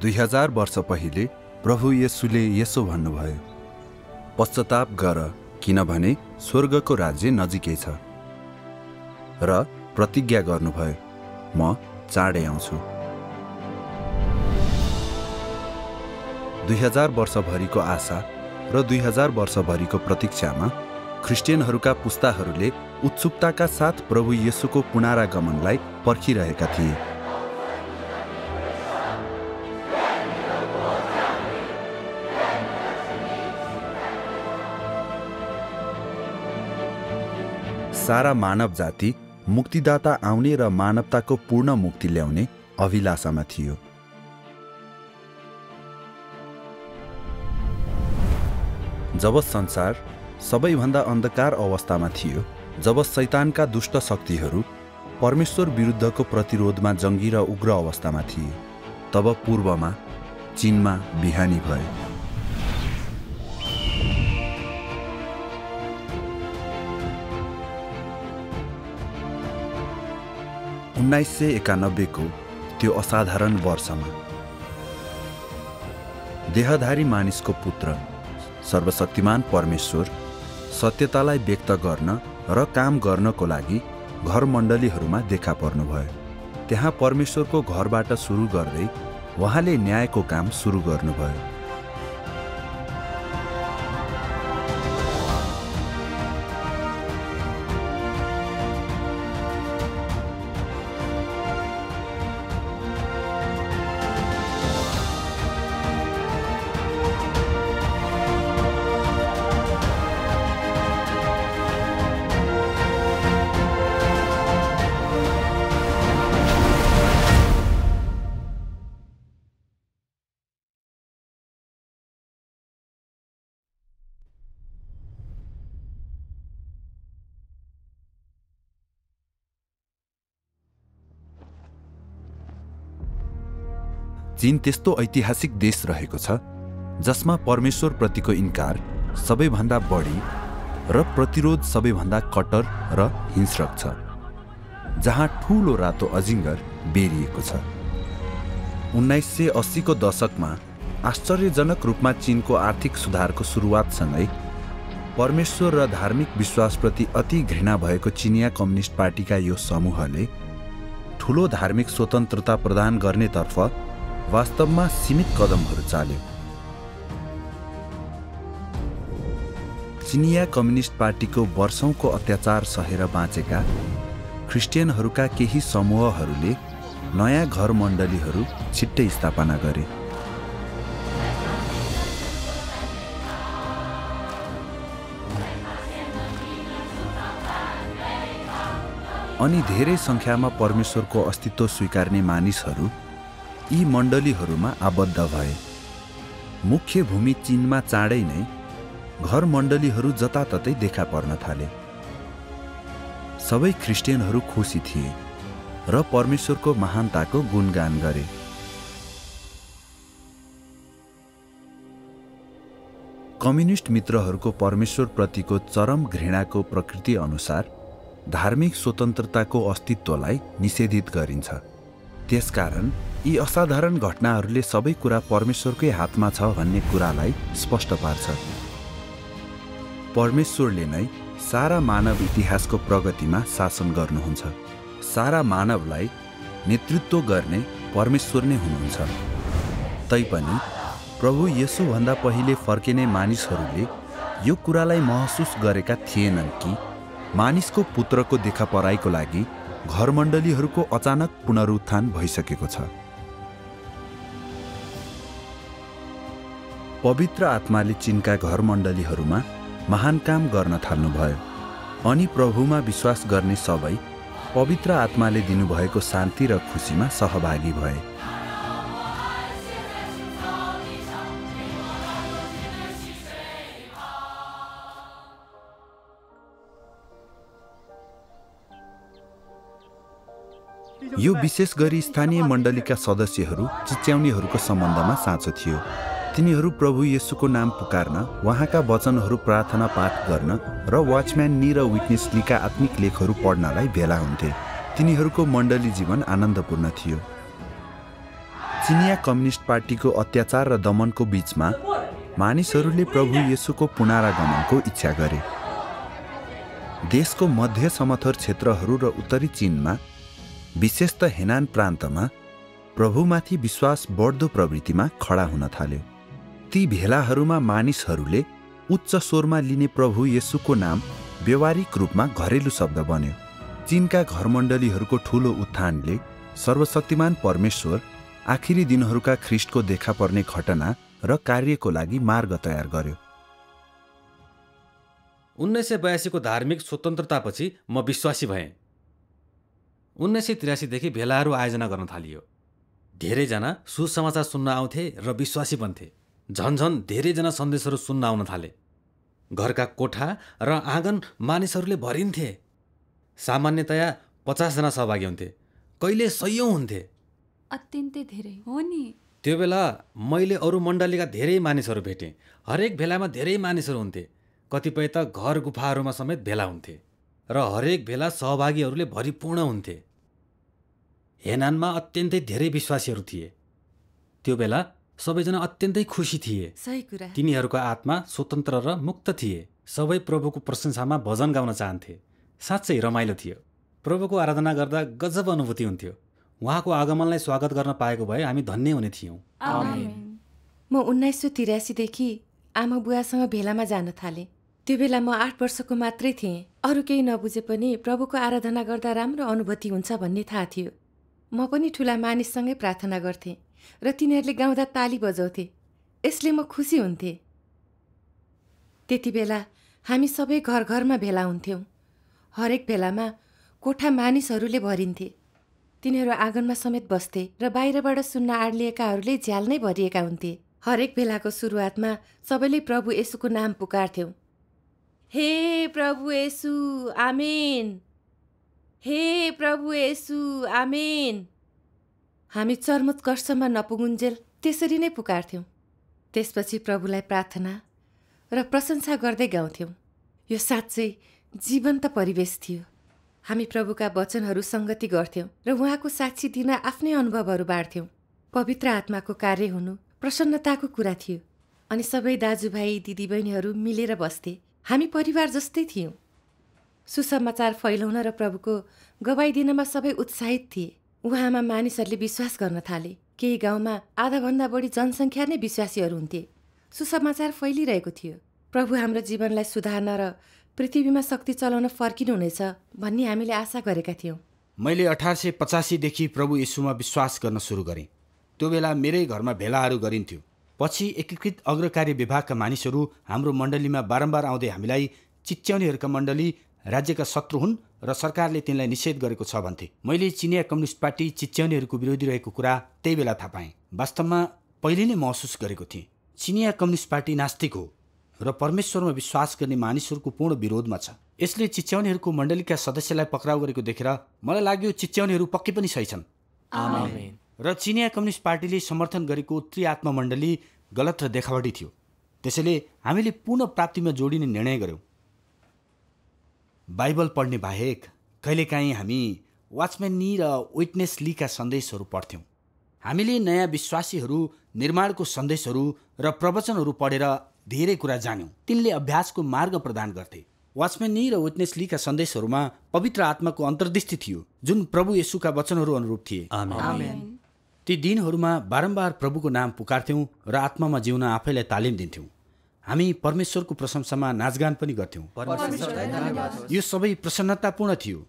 2000 वर्ष पहिले प्रभु येशूले यसो भन्नुभयो, पश्चाताप गर किनभने स्वर्गको राज्य नजिकै छ। र प्रतिज्ञा गर्नुभयो, म चाँडै आउँछु। 2000 वर्षभरिको आशा र 2000 वर्षभरिको प्रतीक्षामा ख्रिस्टियनहरूका पुस्ताहरूले उत्सुकताका साथ प्रभु येशूको पुनरागमनलाई पर्खिरहेका थिए। सारा मानव जाति मुक्तिदाता आउने र मानवताको पूर्ण मुक्ति ल्याउने अभिलाषामा थियो। जब संसार सबैभन्दा अन्धकार अवस्थामा थियो, जब शैतानका दुष्ट शक्तिहरू परमेश्वर विरुद्धको प्रतिरोधमा जङ्गी र उग्र अवस्थामा थिए, तब पूर्वमा चीनमा बिहानी भयो। को त्यो असाधारण वर्षमा देहधारी मानिसको पुत्र सर्वशक्तिमान परमेश्वर सत्यतालाई व्यक्त गर्न र काम गर्नको लागि घर मण्डलीहरूमा देखा पर्नुभयो। त्यहाँ परमेश्वरको घरबाट सुरु गर्दै उहाँले न्यायको काम सुरु गर्नुभयो। चीन त्यस्तो ऐतिहासिक देश रहेको छ जसमा परमेश्वर प्रतिको इन्कार सबैभन्दा बढी र प्रतिरोध सबैभन्दा कट्टर र हिंस्रक छ, जहाँ ठूलो रातो अजिङ्गर बेरिएको छ। 1980 को दशकमा आश्चर्यजनक रूपमा चीनको आर्थिक सुधारको सुरुवातसँगै परमेश्वर र धार्मिक विश्वासप्रति अति घृणा भएको चिनिया कम्युनिस्ट पार्टीका यो समूहले ठूलो धार्मिक स्वतन्त्रता प्रदान गर्नेतर्फ वास्तवमा सीमित कदमहरू चाल्यो। चिनिया कम्युनिस्ट पार्टीको वर्षौंको अत्याचार सहेर बाँचेका ख्रिस्टियनहरूका केही समूहहरूले नयाँ घर मण्डलीहरू छिट्टै स्थापना गरे। अनि धेरै संख्यामा परमेश्वरको अस्तित्व स्वीकार्ने मानिसहरू यी मण्डलीहरूमा आबद्ध भए। मुख्य भूमि चीनमा चाँडै नै घर मण्डलीहरू जताततै देखा पर्न थाले। सबै ख्रिस्टियनहरू खुसी थिए र परमेश्वरको महानताको गुणगान गरे। कम्युनिस्ट मित्रहरूको परमेश्वर प्रतिको चरम घृणाको प्रकृति अनुसार धार्मिक स्वतन्त्रताको अस्तित्वलाई निषेधित गरिन्छ। त्यसकारण यी असाधारण घटनाहरूले सबै कुरा परमेश्वरकै हातमा छ भन्ने कुरालाई स्पष्ट पार्छ। परमेश्वरले नै सारा मानव इतिहासको प्रगतिमा शासन गर्नुहुन्छ। सारा मानवलाई नेतृत्व गर्ने परमेश्वर नै हुनुहुन्छ। तैपनि प्रभु येशूभन्दा पहिले फर्किने मानिसहरूले यो कुरालाई महसुस गरेका थिएनन् कि मानिसको पुत्रको देखापराईको लागि घर मण्डलीहरूको अचानक पुनरुत्थान भइसकेको छ। पवित्र आत्माले चीनका घर मण्डलीहरूमा महान काम गर्न थाल्नुभयो अनि प्रभुमा विश्वास गर्ने सबै पवित्र आत्माले दिनुभएको शान्ति र खुसीमा सहभागी भए। यो विशेष गरी स्थानीय मण्डलीका सदस्यहरू चिच्याउनेहरूको सम्बन्धमा साँचो थियो। तिनीहरू प्रभु येशूको नाम पुकार्न, उहाँका वचनहरू प्रार्थना पाठ गर्न र वाचम्यान नी र विटनेस लीका आत्मिक लेखहरू पढ्नलाई भेला हुन्थे। तिनीहरूको मण्डली जीवन आनन्दपूर्ण थियो। चिनिया कम्युनिस्ट पार्टीको अत्याचार र दमनको बीचमा मानिसहरूले प्रभु येशूको पुनरागमनको इच्छा गरे। देशको मध्य समथर क्षेत्रहरू र उत्तरी चीनमा, विशेषतः हेनान प्रान्तमा प्रभुमाथि विश्वास बढ्दो प्रवृत्तिमा खडा हुन थाल्यो। ती भेलाहरूमा मानिसहरूले उच्च स्वरमा लिने प्रभु येशूको नाम व्यवहारिक रूपमा घरेलु शब्द बन्यो। चीनका घरमण्डलीहरूको ठूलो उत्थानले सर्वशक्तिमान परमेश्वर आखिरी दिनहरूका ख्रिस्टको देखा पर्ने घटना र कार्यको लागि मार्ग तयार गर्यो। 1982 को धार्मिक स्वतन्त्रतापछि म विश्वासी भएँ। 1983 देखि भेलाहरू आयोजना गर्न थालियो। धेरैजना सुसमाचार सुन्न आउँथे र विश्वासी बन्थे। झन्झन धेरैजना सन्देशहरू सुन्न आउन थाले। घरका कोठा र आँगन मानिसहरूले भरिन्थे। सामान्यतया 50 जना सहभागी हुन्थे, कहिले 100 हुन्थे। अत्यन्तै धेरै हो नि। त्यो बेला मैले अरू मण्डलीका धेरै मानिसहरू भेटेँ। हरेक भेलामा धेरै मानिसहरू हुन्थे। कतिपय त घर गुफाहरूमा समेत भेला हुन्थे र हरेक भेला सहभागीहरूले भरिपूर्ण हुन्थे। हेनानमा अत्यन्तै धेरै विश्वासीहरू थिए। त्यो बेला सबैजना अत्यन्तै खुसी थिए। सही कुरा। तिनीहरूका आत्मा स्वतन्त्र र मुक्त थिए। सबै प्रभुको प्रशंसामा भजन गाउन चाहन्थे। साँच्चै रमाइलो थियो। प्रभुको आराधना गर्दा गजब अनुभूति हुन्थ्यो। उहाँको आगमनलाई स्वागत गर्न पाएको भए हामी धन्य हुने थियौँ। आमेन। म 1983 देखि आमा बुवासँग भेलामा जान थालेँ। त्यो बेला म 8 वर्षको मात्रै थिएँ। अरू केही नबुझे पनि प्रभुको आराधना गर्दा राम्रो अनुभूति हुन्छ भन्ने थाहा थियो। म पनि ठुला मानिससँगै प्रार्थना गर्थेँ र तिनीहरूले गाउँदा ताली बजाउँथे। यसले म खुसी हुन्थेँ। त्यति बेला हामी सबै घर घरमा भेला हुन्थ्यौँ। हरेक भेलामा कोठा मानिसहरूले भरिन्थे। तिनीहरू आँगनमा समेत बस्थे र बाहिरबाट सुन्न आड्लिएकाहरूले झ्याल नै भरिएका हुन्थे। हरेक भेलाको सुरुवातमा सबैले प्रभु येशूको नाम पुकार्थ्यौँ। हे प्रभु येशू आमेन, हे प्रभु येशू आमेन। हामी चर्मोत्कर्षमा नपुगुन्जेल त्यसरी नै पुकार्थ्यौँ। त्यसपछि प्रभुलाई प्रार्थना र प्रशंसा गर्दै गाउँथ्यौँ। यो साँच्चै जीवन्त परिवेश थियो। हामी प्रभुका वचनहरू सङ्गति गर्थ्यौँ र उहाँको साक्षी दिन आफ्नै अनुभवहरू बाँड्थ्यौँ। पवित्र आत्माको कार्य हुनु प्रसन्नताको कुरा थियो। अनि सबै दाजुभाइ दिदीबहिनीहरू मिलेर बस्थे। हामी परिवार जस्तै थियौँ। सुसमाचार फैलाउन र प्रभुको गवाई दिनमा सबै उत्साहित थिए। उहाँमा मानिसहरूले विश्वास गर्न थाले। केही गाउँमा आधाभन्दा बढी जनसङ्ख्या नै विश्वासीहरू हुन्थे। सुसमाचार फैलिरहेको थियो। प्रभु हाम्रो जीवनलाई सुधार्न र पृथ्वीमा शक्ति चलाउन फर्किनुहुनेछ भन्ने हामीले आशा गरेका थियौँ। मैले 1885 देखि प्रभु येशूमा विश्वास गर्न सुरु गरेँ। त्यो बेला मेरै घरमा भेलाहरू गरिन्थ्यो। पछि एकीकृत अग्रकार्य विभागका मानिसहरू हाम्रो मण्डलीमा बारम्बार आउँदै हामीलाई चिच्याउनेहरूका मण्डली राज्यका शत्रु हुन् र सरकारले तिनलाई निषेध गरेको छ भन्थे। मैले चिनिया कम्युनिस्ट पार्टी चिच्याउनेहरूको विरोधी रहेको कुरा त्यही बेला थाहा पाएँ। वास्तवमा पहिले नै महसुस गरेको थिएँ। चिनिया कम्युनिस्ट पार्टी नास्तिक हो र परमेश्वरमा विश्वास गर्ने मानिसहरूको पूर्ण विरोधमा छ। यसले चिच्याउनेहरूको मण्डलीका सदस्यलाई पक्राउ गरेको देखेर मलाई लाग्यो चिच्याउनेहरू पक्कै पनि सही छन्। आमेन। र चिनिया कम्युनिस्ट पार्टीले समर्थन गरेको त्रिआत्मा मण्डली गलत र देखावटी थियो। त्यसैले हामीले पुनः प्राप्तिमा जोडिने निर्णय गर्यौँ। बाइबल पढ्ने बाहेक कहिलेकाहीँ हामी वाचम्यान नी र विटनेस लीका सन्देशहरू पढ्थ्यौँ। हामीले नयाँ विश्वासीहरू निर्माणको सन्देशहरू र प्रवचनहरू पढेर धेरै कुरा जान्यौँ। तिनले अभ्यासको मार्ग प्रदान गर्थे। वाचम्यान नी र विटनेस लीका सन्देशहरूमा पवित्र आत्माको अन्तर्दृष्टि थियो जुन प्रभु येशूका वचनहरू अनुरूप थिए। आमेन। ती दिनहरूमा बारम्बार प्रभुको नाम पुकार्थ्यौँ र आत्मामा जिउन आफैलाई तालिम दिन्थ्यौँ। हामी परमेश्वरको प्रशंसामा नाचगान पनि गर्थ्यौँ। यो सबै प्रसन्नतापूर्ण थियो।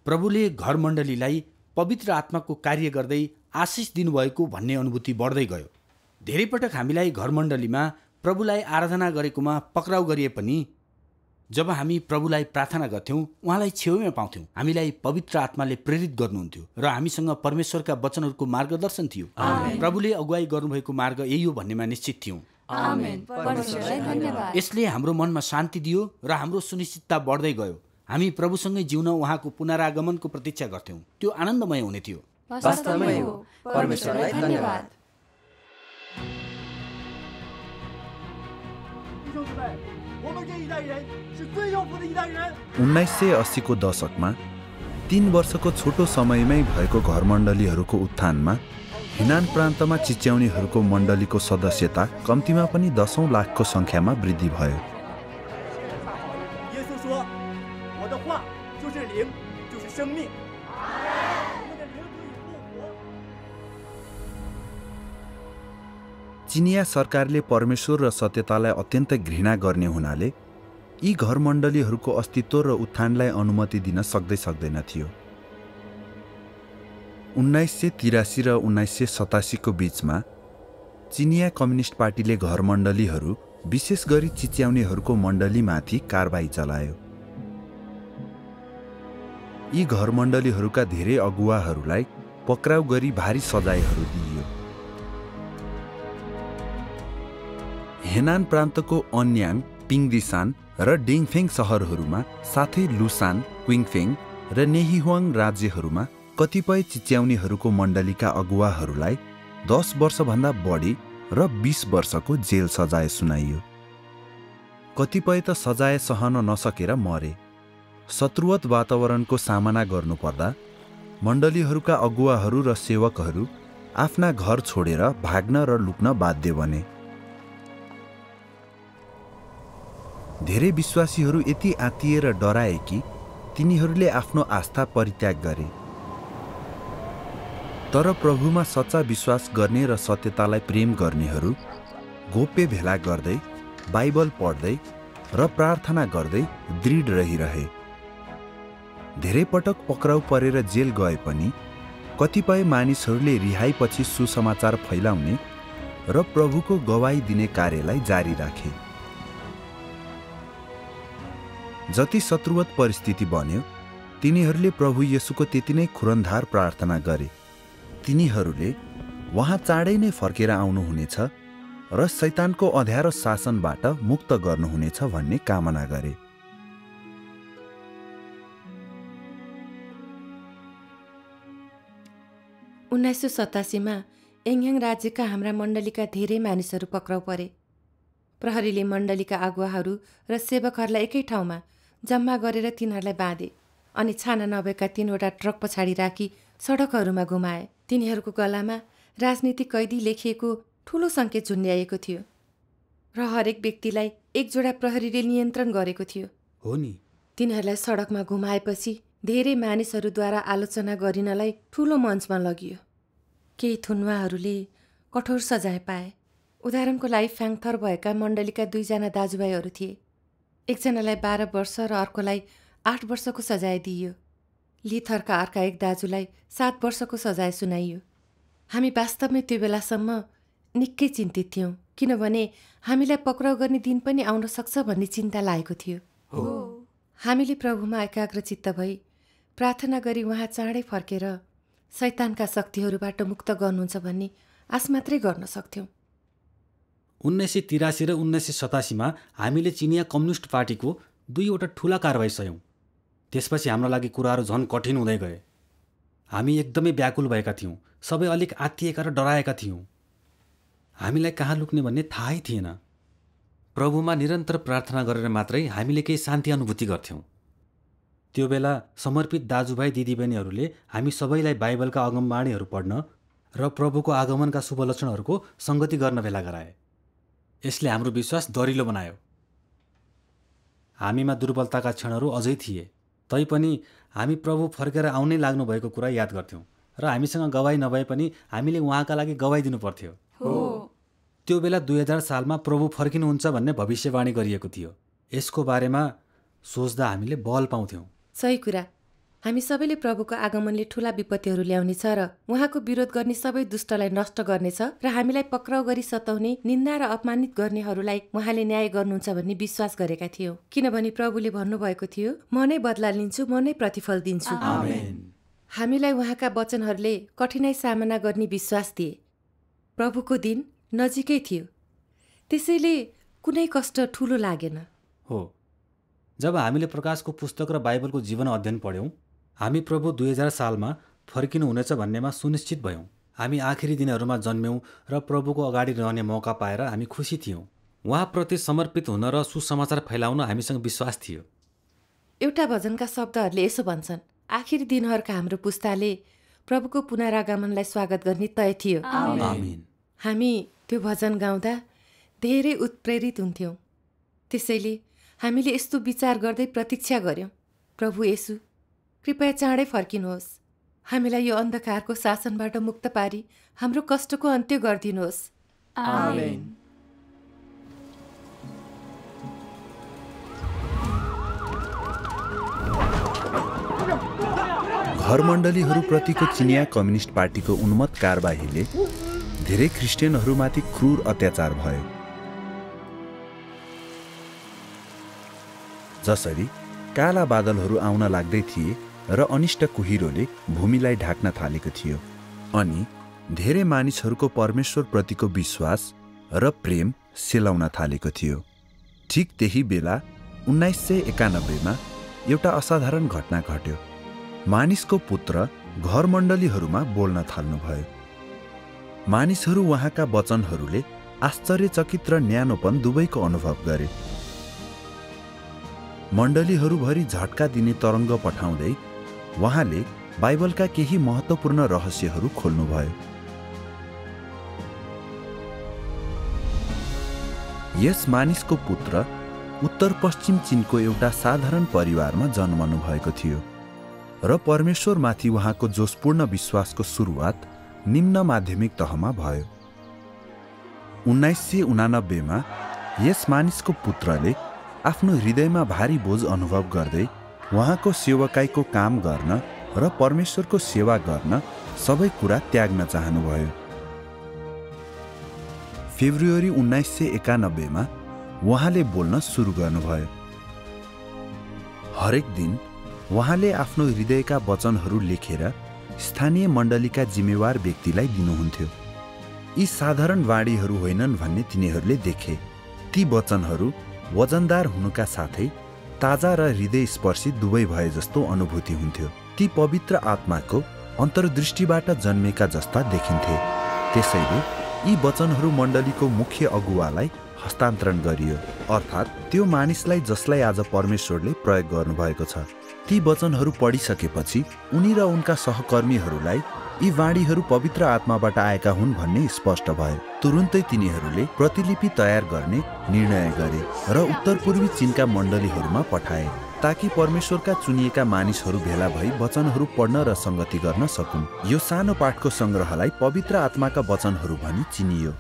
प्रभुले घर मण्डलीलाई पवित्र आत्माको कार्य गर्दै आशिष दिनुभएको भन्ने अनुभूति बढ्दै गयो। धेरै पटक हामीलाई घर मण्डलीमा प्रभुलाई आराधना गरेकोमा पक्राउ गरिए पनि जब हामी प्रभुलाई प्रार्थना गर्थ्यौँ उहाँलाई छेउमा पाउँथ्यौँ। हामीलाई पवित्र आत्माले प्रेरित गर्नुहुन्थ्यो र हामीसँग परमेश्वरका वचनहरूको मार्गदर्शन थियो। प्रभुले अगुवाई गर्नुभएको मार्ग यही हो भन्नेमा निश्चित थियौँ। यसले हाम्रो मनमा शान्ति दियो र हाम्रो सुनिश्चितता बढ्दै गयो। हामी प्रभुसँगै जिउन उहाँको पुनरागमनको प्रतीक्षा गर्थ्यौँ। त्यो आनन्दमय हुने थियो। वास्तवमै हो। परमेश्वरलाई धन्यवाद। 1980 को दशकमा 3 वर्षको छोटो समयमै भएको घरमण्डलीहरूको उत्थानमा हिनान प्रान्तमा चिच्याउनेहरूको मण्डलीको सदस्यता कम्तीमा पनि 10औं लाखको सङ्ख्यामा वृद्धि भयो। 耶稣说：“我的话就是灵，就是生命。我的灵可以复活。” चिनिया सरकारले परमेश्वर र सत्यतालाई अत्यन्त घृणा गर्ने हुनाले यी घर मण्डलीहरूको अस्तित्व र उत्थानलाई अनुमति दिन सक्दैन थियो। 1983 र 1987 को बीचमा चिनिया कम्युनिस्ट पार्टीले घर मण्डलीहरू विशेष गरी चिच्याउनेहरूको मण्डलीमाथि कारबाही चलायो। यी घर मण्डलीहरूका धेरै अगुवाहरूलाई पक्राउ गरी भारी सजायहरू दिइयो। हेनान प्रान्तको अन्याङ, पिङदिसान र डिङफेङ सहरहरूमा साथै लुसान, क्विङफेङ र नेहिहुआङ राज्यहरूमा कतिपय चिच्याउनेहरूको मण्डलीका अगुवाहरूलाई 10 वर्षभन्दा बढी र 20 वर्षको जेल सजाय सुनाइयो। कतिपय त सजाय सहन नसकेर मरे। शत्रुवत वातावरणको सामना गर्नुपर्दा मण्डलीहरूका अगुवाहरू र सेवकहरू आफ्ना घर छोडेर भाग्न र लुक्न बाध्य बने। धेरै विश्वासीहरू यति आत्तिए र डराए कि तिनीहरूले आफ्नो आस्था परित्याग गरे। तर प्रभुमा सच्चा विश्वास गर्ने र सत्यतालाई प्रेम गर्नेहरू गोप्य भेला गर्दै, बाइबल पढ्दै र प्रार्थना गर्दै दृढ रहिरहे। धेरै पटक पक्राउ परेर जेल गए पनि कतिपय मानिसहरूले रिहाईपछि सुसमाचार फैलाउने र प्रभुको गवाही दिने कार्यलाई जारी राखे। जति शत्रुवत परिस्थिति बन्यो, तिनीहरूले प्रभु येशूको त्यति नै खुरन्धार प्रार्थना गरे। तिनीहरूले उहाँ चाँडै नै फर्केर आउनुहुनेछ र शैतानको अँध्यारो शासनबाट मुक्त गर्नुहुनेछ भन्ने कामना गरे। उन्नाइस सौ 87 एङयाङ राज्यका हाम्रा मण्डलीका धेरै मानिसहरू पक्राउ परे। प्रहरीले मण्डलीका अगुवाहरू र सेवकहरूलाई एकै ठाउँमा जम्मा गरेर तिनीहरूलाई बाँधे अनि छाना नभएका 3वटा ट्रक पछाडि राखी सडकहरूमा घुमाए। तिनीहरूको गलामा राजनीतिक कैदी लेखिएको ठूलो सङ्केत झुन्ड्याइएको थियो र हरेक व्यक्तिलाई एक जोडा प्रहरीले नियन्त्रण गरेको थियो। हो नि, तिनीहरूलाई सडकमा घुमाएपछि धेरै मानिसहरूद्वारा आलोचना गरिनलाई ठूलो मञ्चमा लगियो। केही थुन्वाहरूले कठोर सजाय पाए। उदाहरणको लागि फ्याङथर भएका मण्डलीका 2 जना दाजुभाइहरू थिए। एकजनालाई 12 वर्ष र अर्कोलाई 8 वर्षको सजाय दिइयो। लिथरका अर्का एक दाजुलाई 7 वर्षको सजाय सुनाइयो। हामी वास्तवमै त्यो बेलासम्म निकै चिन्तित थियौँ, किनभने हामीलाई पक्राउ गर्ने दिन पनि आउन सक्छ भन्ने चिन्ता लागेको थियो। हामीले प्रभुमा एकाग्रचित्त भई प्रार्थना गरी उहाँ चाँडै फर्केर शैतानका शक्तिहरूबाट मुक्त गर्नुहुन्छ भन्ने आश मात्रै गर्न सक्थ्यौँ। 1983 र 1987 हामीले चिनिया कम्युनिस्ट पार्टीको 2वटा ठूला कारबाही सह्यौँ। त्यसपछि हाम्रो लागि कुराहरू झन् कठिन हुँदै गए। हामी एकदमै व्याकुल भएका थियौँ, सबै अलिक आत्तिएका र डराएका थियौँ। हामीलाई कहाँ लुक्ने भन्ने थाहै थिएन। प्रभुमा निरन्तर प्रार्थना गरेर मात्रै हामीले केही शान्ति अनुभूति गर्थ्यौँ। त्यो बेला समर्पित दाजुभाइ दिदीबहिनीहरूले हामी सबैलाई बाइबलका अगमबाणीहरू पढ्न र प्रभुको आगमनका शुभ लक्षणहरूको सङ्गति गर्न भेला गराए। यसले हाम्रो विश्वास दरिलो बनायो। हामीमा दुर्बलताका क्षणहरू अझै थिए, तैपनि हामी प्रभु फर्केर आउनै लाग्नु भएको कुरा याद गर्थ्यौँ र हामीसँग गवाही नभए पनि हामीले उहाँका लागि गवाही दिनुपर्थ्यो। त्यो बेला 2000 सालमा प्रभु फर्किनुहुन्छ भन्ने भविष्यवाणी गरिएको थियो। यसको बारेमा सोच्दा हामीले बल पाउँथ्यौँ। सही कुरा। हामी सबैले प्रभुको आगमनले ठूला विपत्तिहरू ल्याउनेछ र उहाँको विरोध गर्ने सबै दुष्टलाई नष्ट गर्नेछ र हामीलाई पक्राउ गरी सताउने, निन्दा र अपमानित गर्नेहरूलाई उहाँले न्याय गर्नुहुन्छ भन्ने विश्वास गरेका थियौँ, किनभने प्रभुले भन्नुभएको थियो, म नै बदला लिन्छु, म नै प्रतिफल दिन्छु। हामीलाई उहाँका वचनहरूले कठिनाई सामना गर्ने विश्वास दिए। प्रभुको दिन नजिकै थियो, त्यसैले कुनै कष्ट ठूलो लागेन। हो, जब हामीले प्रकाशको पुस्तक र बाइबलको जीवन अध्ययन पढ्यौँ, हामी प्रभु 2000 सालमा फर्किनुहुनेछ भन्नेमा सुनिश्चित भयौँ। हामी आखिरी दिनहरूमा जन्म्यौँ र प्रभुको अगाडि रहने मौका पाएर हामी खुसी थियौँ। उहाँप्रति समर्पित हुन र सुसमाचार फैलाउन हामीसँग विश्वास थियो। एउटा भजनका शब्दहरूले यसो भन्छन्, आखिरी दिनहरूका हाम्रो पुस्ताले प्रभुको पुनरागमनलाई स्वागत गर्ने तय थियो। आमीन। हामी त्यो भजन गाउँदा धेरै उत्प्रेरित हुन्थ्यौँ। त्यसैले हामीले यस्तो विचार गर्दै प्रतीक्षा गर्यौँ, प्रभु येशू कृपया चाँडै फर्किनुहोस्, हामीलाई यो अन्धकारको शासनबाट मुक्त पारी हाम्रो कष्टको अन्त्य गरिदिनुहोस्। आमेन। घरमण्डलीहरूप्रतिको चिनिया कम्युनिस्ट पार्टीको उन्मत्त कारबाहीले धेरै ख्रिस्टियनहरूमाथि क्रूर अत्याचार भयो। जसरी काला बादलहरू आउन लाग्दै थिए र अनिष्ट कुहिरोले भूमिलाई ढाक्न थालेको थियो अनि धेरै मानिसहरूको परमेश्वरप्रतिको विश्वास र प्रेम सेलाउन थालेको थियो। ठिक त्यही बेला 1991 मा एउटा असाधारण घटना घट्यो। मानिसको पुत्र घरमण्डलीहरूमा बोल्न थाल्नुभयो। मानिसहरू उहाँका वचनहरूले आश्चर्यचकित र न्यानोपन दुवैको अनुभव गरे। मण्डलीहरूभरि झट्का दिने तरङ्ग पठाउँदै उहाँले बाइबलका केही महत्त्वपूर्ण रहस्यहरू खोल्नुभयो। यस मानिसको पुत्र उत्तर पश्चिम चीनको एउटा साधारण परिवारमा जन्मनु भएको थियो र परमेश्वरमाथि उहाँको जोशपूर्ण विश्वासको सुरुवात निम्न माध्यमिक तहमा भयो। 1989 मा यस मानिसको पुत्रले आफ्नो हृदयमा भारी बोझ अनुभव गर्दै उहाँको सेवकाईको काम गर्न र परमेश्वरको सेवा गर्न सबै कुरा त्याग्न चाहनुभयो। फेब्रुअरी 1991 मा उहाँले बोल्न सुरु गर्नुभयो। हरेक दिन उहाँले आफ्नो हृदयका वचनहरू लेखेर स्थानीय मण्डलीका जिम्मेवार व्यक्तिलाई दिनुहुन्थ्यो। यी साधारण वाणीहरू होइनन् भन्ने तिनीहरूले देखे। ती वचनहरू वजनदार हुनुका साथै ताजा र हृदयस्पर्शी दुवै भए जस्तो अनुभूति हुन्थ्यो। ती पवित्र आत्माको अन्तर्दृष्टिबाट जन्मेका जस्ता देखिन्थे। त्यसैले यी वचनहरू मण्डलीको मुख्य अगुवालाई हस्तान्तरण गरियो, अर्थात् त्यो मानिसलाई जसलाई आज परमेश्वरले प्रयोग गर्नुभएको छ। ती वचनहरू पढिसकेपछि उनी र उनका सहकर्मीहरूलाई यी वाणीहरू पवित्र आत्माबाट आएका हुन् भन्ने स्पष्ट भयो। तुरुन्तै तिनीहरूले प्रतिलिपि तयार गर्ने निर्णय गरे र उत्तर पूर्वी चीनका मण्डलीहरूमा पठाए ताकि परमेश्वरका चुनिएका मानिसहरू भेला भई वचनहरू पढ्न र संगति गर्न सकुन्। यो सानो पाठको संग्रहलाई पवित्र आत्माका वचनहरू भनी चिनियो।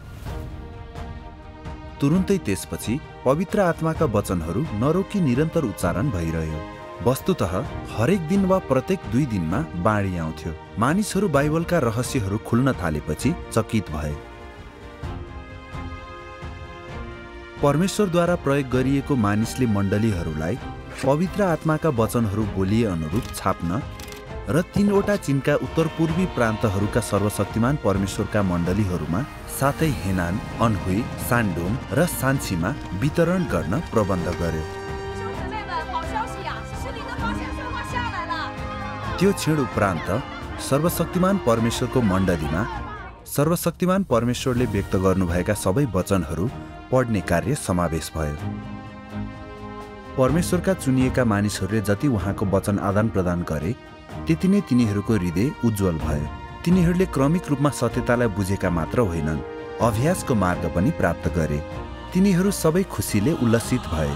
तुरुन्तै त्यसपछि पवित्र आत्माका वचनहरू नरोकी निरन्तर उच्चारण भइरह्यो। वस्तुतः हरेक दिन वा प्रत्येक 2 दिनमा बाढी आउँथ्यो। मानिसहरू बाइबलका रहस्यहरू खुल्न थालेपछि चकित भए। परमेश्वरद्वारा प्रयोग गरिएको मानिसले मण्डलीहरूलाई पवित्र आत्माका वचनहरू बोलिए अनुरूप छाप्न र 3 वटा चीनका उत्तर पूर्वी प्रान्तहरूका सर्वशक्तिमान परमेश्वरका मण्डलीहरूमा साथै हेनान, अनहुई, सान्डोङ र सान्सीमा वितरण गर्न प्रबन्ध गर्यो। त्यो क्षण उपरान्त सर्वशक्तिमान परमेश्वरको मण्डलीमा सर्वशक्तिमान परमेश्वरले व्यक्त गर्नुभएका सबै वचनहरू पढ्ने कार्य समावेश भयो। परमेश्वरका चुनिएका मानिसहरूले जति उहाँको वचन आदान प्रदान गरे त्यति नै तिनीहरूको हृदय उज्जवल भयो। तिनीहरूले क्रमिक रूपमा सत्यतालाई बुझेका मात्र होइनन्, अभ्यासको मार्ग पनि प्राप्त गरे। तिनीहरू सबै खुसीले उल्लसित भए।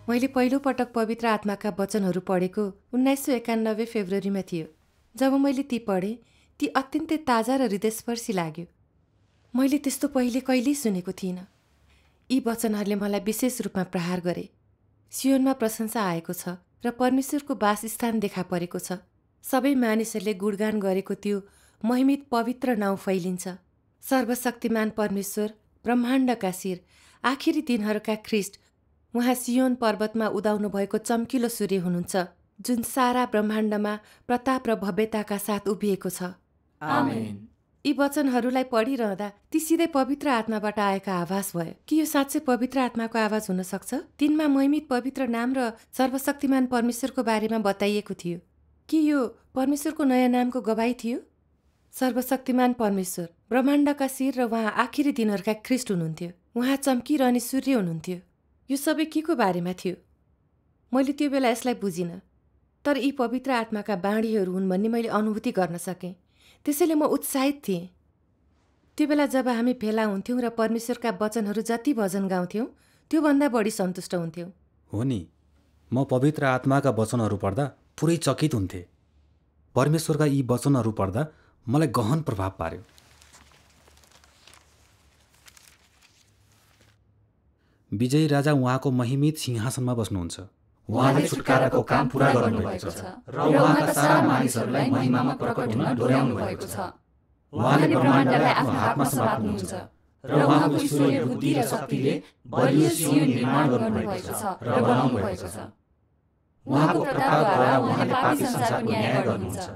मैले पहिलो पटक पवित्र आत्माका वचनहरू पढेको 1991 फेब्रुअरीमा थियो। जब मैले ती पढेँ, ती अत्यन्तै ताजा र हृदयस्पर्शी लाग्यो। मैले त्यस्तो पहिले कहिल्यै सुनेको थिइनँ। यी वचनहरूले मलाई विशेष रूपमा प्रहार गरे। सियोनमा प्रशंसा आएको छ र परमेश्वरको वासस्थान देखा परेको छ। सबै मानिसहरूले गुणगान गरेको त्यो महिमित पवित्र नाउँ फैलिन्छ। सर्वशक्तिमान परमेश्वर, ब्रह्माण्डका शिर, आखिरी दिनहरूका ख्रिस्ट, उहाँ सियोन पर्वतमा उदाउनु भएको चम्किलो सूर्य हुनुहुन्छ, जुन सारा ब्रह्माण्डमा प्रताप र भव्यताका साथ उभिएको छ। आमेन। यी वचनहरूलाई पढिरहँदा ती सिधै पवित्र आत्माबाट आएका आवाज भयो। कि यो साँच्चै पवित्र आत्माको आवाज हुन सक्छ? तिनमा महिमित पवित्र नाम र सर्वशक्तिमान परमेश्वरको बारेमा बताइएको थियो। कि यो परमेश्वरको नयाँ नामको गवाई थियो? सर्वशक्तिमान परमेश्वर, ब्रह्माण्डका शिर र उहाँ आखिरी दिनहरूका ख्रिस्ट हुनुहुन्थ्यो। उहाँ चम्किरहने सूर्य हुनुहुन्थ्यो। यो सबै के को बारेमा थियो? मैले त्यो बेला यसलाई बुझिनँ, तर यी पवित्र आत्माका बाणीहरू हुन् भन्ने मैले अनुभूति गर्न सकेँ। त्यसैले म उत्साहित थिएँ। त्यो बेला जब हामी भेला हुन्थ्यौँ र परमेश्वरका वचनहरू जति भजन गाउँथ्यौँ त्योभन्दा बढी सन्तुष्ट हुन्थ्यौँ। हो नि, म पवित्र आत्माका वचनहरू पढ्दा पुरै चकित हुन्थेँ। परमेश्वरका यी वचनहरू पढ्दा मलाई गहन प्रभाव पार्यो। विजयी राजा उहाँको महिमित सिंहासनमा बस्नुहुन्छ। उहाँले छुटकाराको काम पूरा गर्नुभएको छ र उहाँका सारा मानिसहरूलाई महिमामा प्रकट हुन डोर्याउनु भएको छ। उहाँले ब्रह्माण्डलाई आफ्नो हातमा समात्नुहुन्छ र उहाँको ईश्वरीय बुद्धि र शक्तिले बलियो सियोन निर्माण गर्नुभएको छ र बनाउनु भएको छ। उहाँको प्रतापद्वारा उहाँले पापी संसारको न्याय गर्नुहुन्छ।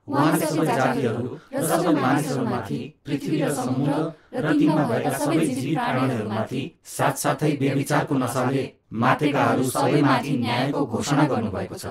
उहाँले सबै जातिहरू र सबै मानिसहरूमाथि, पृथ्वी र समुद्र र तिनमा भएका सबै जीवित प्राणीहरूमाथि, साथसाथै बेविचारको नशाले मातेकाहरू सबैमाथि न्यायको घोषणा गर्नुभएको छ।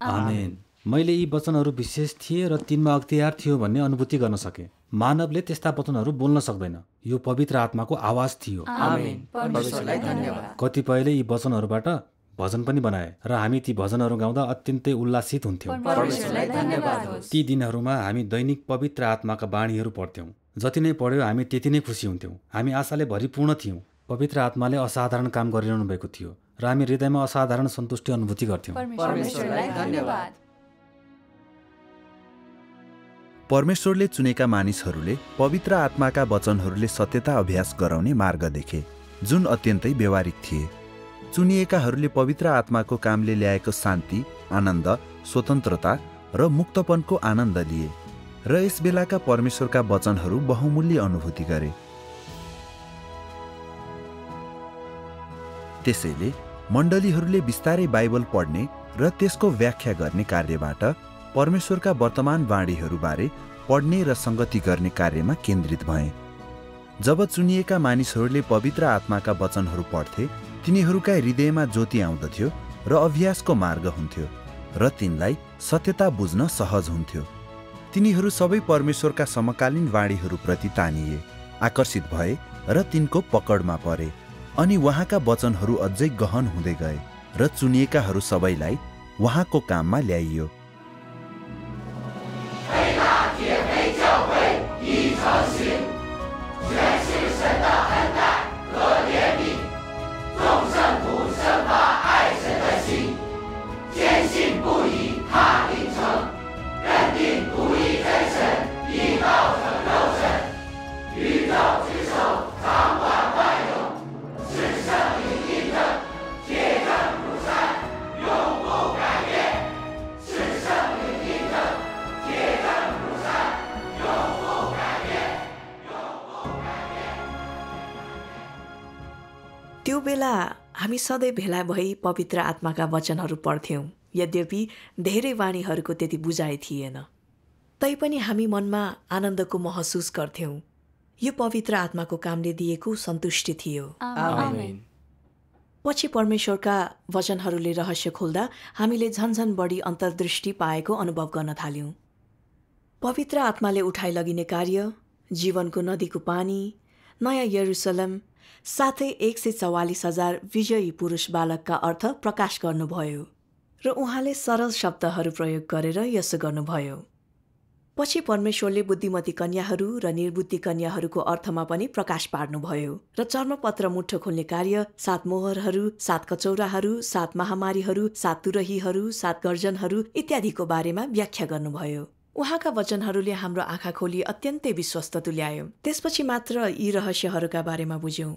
आमेन। मैले यी वचनहरू विशेष थिए र तिनमा अख्तियार थियो भन्ने अनुभूति गर्न सकेँ। मानवले त्यस्ता वचनहरू बोल्न सक्दैन। यो पवित्र आत्माको आवाज थियो। आमेन। परमेश्वरलाई धन्यवाद। कतिपयले यी वचनहरूबाट भजन पनि बनाए र हामी ती भजनहरू गाउँदा अत्यन्तै उल्लासित हुन्थ्यौँ। परमेश्वरलाई धन्यवाद होस्। ती दिनहरूमा हामी दैनिक पवित्र आत्माका बाणीहरू पढ्थ्यौँ। जति नै पढ्यो हामी त्यति नै खुसी हुन्थ्यौँ। हामी आशाले भरिपूर्ण थियौँ। पवित्र आत्माले असाधारण काम गरिरहनु भएको थियो र हामी हृदयमा असाधारण सन्तुष्टि अनुभूति गर्थ्यौँ। परमेश्वरलाई धन्यवाद। परमेश्वरले चुनेका मानिसहरूले पवित्र आत्माका वचनहरूले सत्यता अभ्यास गराउने मार्ग देखे, जुन अत्यन्तै व्यवहारिक थिए। चुनिएकाहरूले पवित्र आत्माको कामले ल्याएको शान्ति, आनन्द, स्वतन्त्रता र मुक्तपनको आनन्द लिए र यस बेलाका परमेश्वरका वचनहरू बहुमूल्य अनुभूति गरे। त्यसैले मण्डलीहरूले बिस्तारै बाइबल पढ्ने र त्यसको व्याख्या गर्ने कार्यबाट परमेश्वरका वर्तमान बाणीहरूबारे पढ्ने र सङ्गति गर्ने कार्यमा केन्द्रित भए। जब चुनिएका मानिसहरूले पवित्र आत्माका वचनहरू पढ्थे, तिनीहरूका हृदयमा ज्योति आउँदथ्यो र अभ्यासको मार्ग हुन्थ्यो र तिनलाई सत्यता बुझ्न सहज हुन्थ्यो। तिनीहरू सबै परमेश्वरका समकालीन वाणीहरूप्रति तानिए, आकर्षित भए र तिनको पकडमा परे, अनि उहाँका वचनहरू अझै गहन हुँदै गए र चुनिएकाहरू सबैलाई उहाँको काममा ल्याइयो। त्यो बेला हामी सधैँ भेला भई पवित्र आत्माका वचनहरू पढ्थ्यौँ। यद्यपि धेरै वाणीहरूको त्यति बुझाइ थिएन, तैपनि हामी मनमा आनन्दको महसुस गर्थ्यौँ। यो पवित्र आत्माको कामले दिएको सन्तुष्टि थियो। आमेन। पछि परमेश्वरका वचनहरूले रहस्य खोल्दा हामीले झन्झन बढी अन्तर्दृष्टि पाएको अनुभव गर्न थाल्यौँ। पवित्र आत्माले उठाइ लगिने कार्य, जीवनको नदीको पानी, नयाँ यरुसलम, साथै 144,000 विजयी पुरुष बालकका अर्थ प्रकाश गर्नुभयो र उहाँले सरल शब्दहरू प्रयोग गरेर यसो गर्नुभयो। पछि परमेश्वरले बुद्धिमती कन्याहरू र निर्बुद्धि कन्याहरूको अर्थमा पनि प्रकाश पार्नुभयो र चर्मपत्र मुठो खोल्ने कार्य, 7 मोहरहरू, 7 कचौराहरू, 7 महामारीहरू, 7 तुरहीहरू, 7 गर्जनहरू इत्यादिको बारेमा व्याख्या गर्नुभयो। उहाँका वचनहरूले हाम्रो आँखा खोली अत्यन्तै विश्वस्त तुल्यायो। त्यसपछि मात्र यी रहस्यहरूका बारेमा बुझ्यौँ।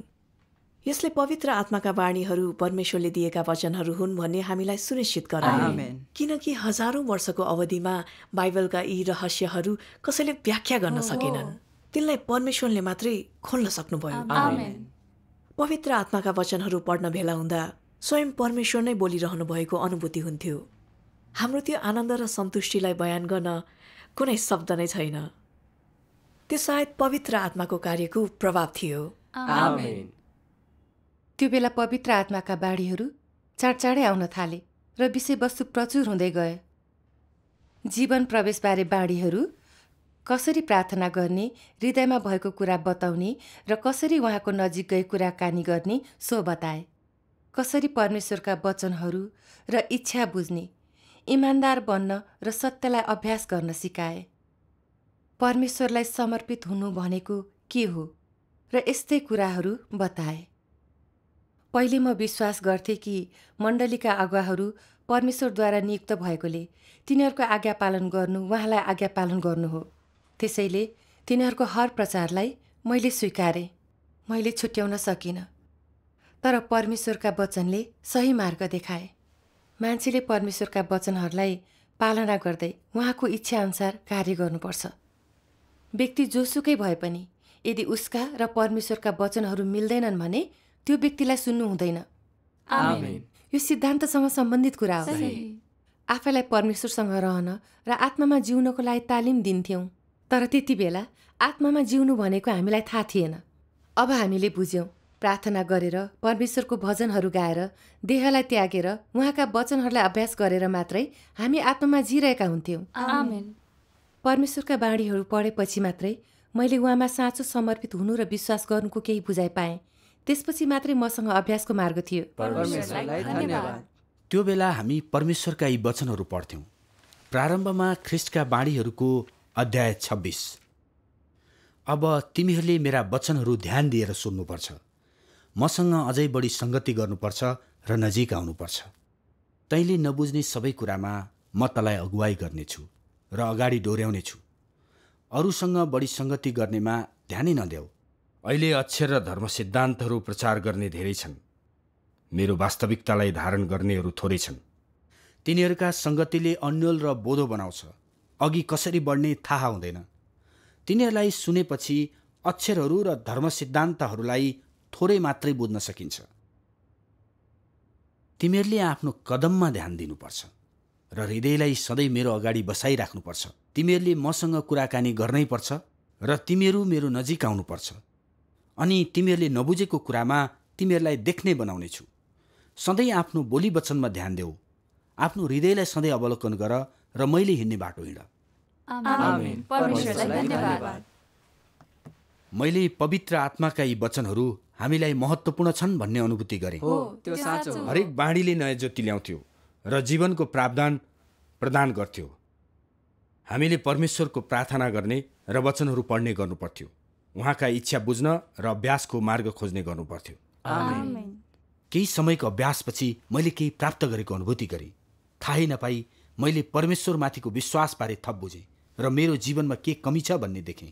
यसले पवित्र आत्माका वाणीहरू परमेश्वरले दिएका वचनहरू हुन् भन्ने हामीलाई सुनिश्चित गराए। किनकि हजारौं वर्षको अवधिमा बाइबलका यी रहस्यहरू कसैले व्याख्या गर्न सकेनन्, तिनलाई परमेश्वरले मात्रै खोल्न सक्नुभयो। पवित्र आत्माका वचनहरू पढ्न भेला हुँदा स्वयं परमेश्वर नै बोलिरहनु भएको अनुभूति हुन्थ्यो। हाम्रो त्यो आनन्द र सन्तुष्टिलाई बयान गर्न कुनै शब्द नै छैन। त्यो सायद पवित्र आत्माको कार्यको प्रभाव थियो। त्यो बेला पवित्र आत्माका बाढीहरू चाँडचाँडै आउन थाले र विषयवस्तु प्रचुर हुँदै गए। जीवन प्रवेशबारे बाढीहरू, कसरी प्रार्थना गर्ने, हृदयमा भएको कुरा बताउने र कसरी उहाँको नजिक गई कुराकानी गर्ने सो बताए। कसरी परमेश्वरका वचनहरू र इच्छा बुझ्ने, इमान्दार बन्न र सत्यलाई अभ्यास गर्न सिकाए। परमेश्वरलाई समर्पित हुनु भनेको के हो र यस्तै कुराहरू बताए। पहिले म विश्वास गर्थे कि मण्डलीका अगुवाहरू परमेश्वरद्वारा नियुक्त भएकोले तिनीहरूको आज्ञा पालन गर्नु उहाँलाई आज्ञा पालन गर्नु हो। त्यसैले तिनीहरूको हर प्रचारलाई मैले स्वीकारे। मैले छुट्याउन सकिनँ। तर परमेश्वरका वचनले सही मार्ग देखाए। मान्छेले परमेश्वरका वचनहरूलाई पालना गर्दै उहाँको इच्छाअनुसार कार्य गर्नुपर्छ। व्यक्ति जोसुकै भए पनि यदि उसका र परमेश्वरका वचनहरू मिल्दैनन् भने त्यो व्यक्तिलाई सुन्नु हुँदैन। यो सिद्धान्तसँग सम्बन्धित कुरा हो। आफैलाई परमेश्वरसँग रहन र आत्मामा जिउनको लागि तालिम दिन्थ्यौँ। तर त्यति बेला आत्मामा जिउनु भनेको हामीलाई थाहा थिएन। अब हामीले बुझ्यौँ। प्रार्थना गरेर, परमेश्वरको भजनहरू गाएर, देहलाई त्यागेर, उहाँका वचनहरूलाई अभ्यास गरेर मात्रै हामी आत्मामा जिरहेका हुन्थ्यौँ। परमेश्वरका बाणीहरू पढेपछि मात्रै मैले उहाँमा साँचो समर्पित हुनु र विश्वास गर्नुको केही बुझाइ पाएँ। त्यसपछि मात्रै मसँग अभ्यासको मार्ग थियो। त्यो बेला हामी परमेश्वरका यी वचनहरू पढ्थ्यौँ। प्रारम्भमा ख्रिस्टका बाणीहरूको अध्याय 26। अब तिमीहरूले मेरा वचनहरू ध्यान दिएर सुन्नुपर्छ। मसँग अझै बढी सङ्गति गर्नुपर्छ र नजिक आउनुपर्छ। तैँले नबुझ्ने सबै कुरामा म तँलाई अगुवाई गर्नेछु र अगाडि डोर्याउनेछु। अरूसँग बढी सङ्गति गर्नेमा ध्यानै नदेऊ। अहिले अक्षर र धर्म सिद्धान्तहरू प्रचार गर्ने धेरै छन्। मेरो वास्तविकतालाई धारण गर्नेहरू थोरै छन्। तिनीहरूका सङ्गतिले अन्यल र बोधो बनाउँछ। अघि कसरी बढ्ने थाहा हुँदैन। तिनीहरूलाई सुनेपछि अक्षरहरू र धर्म सिद्धान्तहरूलाई थोरै मात्रै बुझ्न सकिन्छ। तिमीहरूले आफ्नो कदममा ध्यान दिनुपर्छ र हृदयलाई सधैँ मेरो अगाडि बसाइराख्नुपर्छ। तिमीहरूले मसँग कुराकानी गर्नै पर्छ र तिमीहरू मेरो नजिक आउनुपर्छ। अनि तिमीहरूले नबुझेको कुरामा तिमीहरूलाई देख्ने बनाउनेछु। सधैँ आफ्नो बोली वचनमा ध्यान देऊ। आफ्नो हृदयलाई सधैँ अवलोकन गर र मैले हिँड्ने बाटो हिँड। मैले पवित्र आत्माका यी वचनहरू हामीलाई महत्त्वपूर्ण छन् भन्ने अनुभूति गरेँ। हरेक बाणीले नयाँ ज्योति ल्याउँथ्यो र जीवनको प्रावधान प्रदान गर्थ्यो। हामीले परमेश्वरको प्रार्थना गर्ने र वचनहरू पढ्ने गर्नुपर्थ्यो। उहाँका इच्छा बुझ्न र अभ्यासको मार्ग खोज्ने गर्नुपर्थ्यो। केही समयको अभ्यासपछि मैले केही प्राप्त गरेको अनुभूति गरेँ। थाहै नपाई मैले परमेश्वरमाथिको विश्वासबारे थप बुझेँ र मेरो जीवनमा के कमी छ भन्ने देखेँ।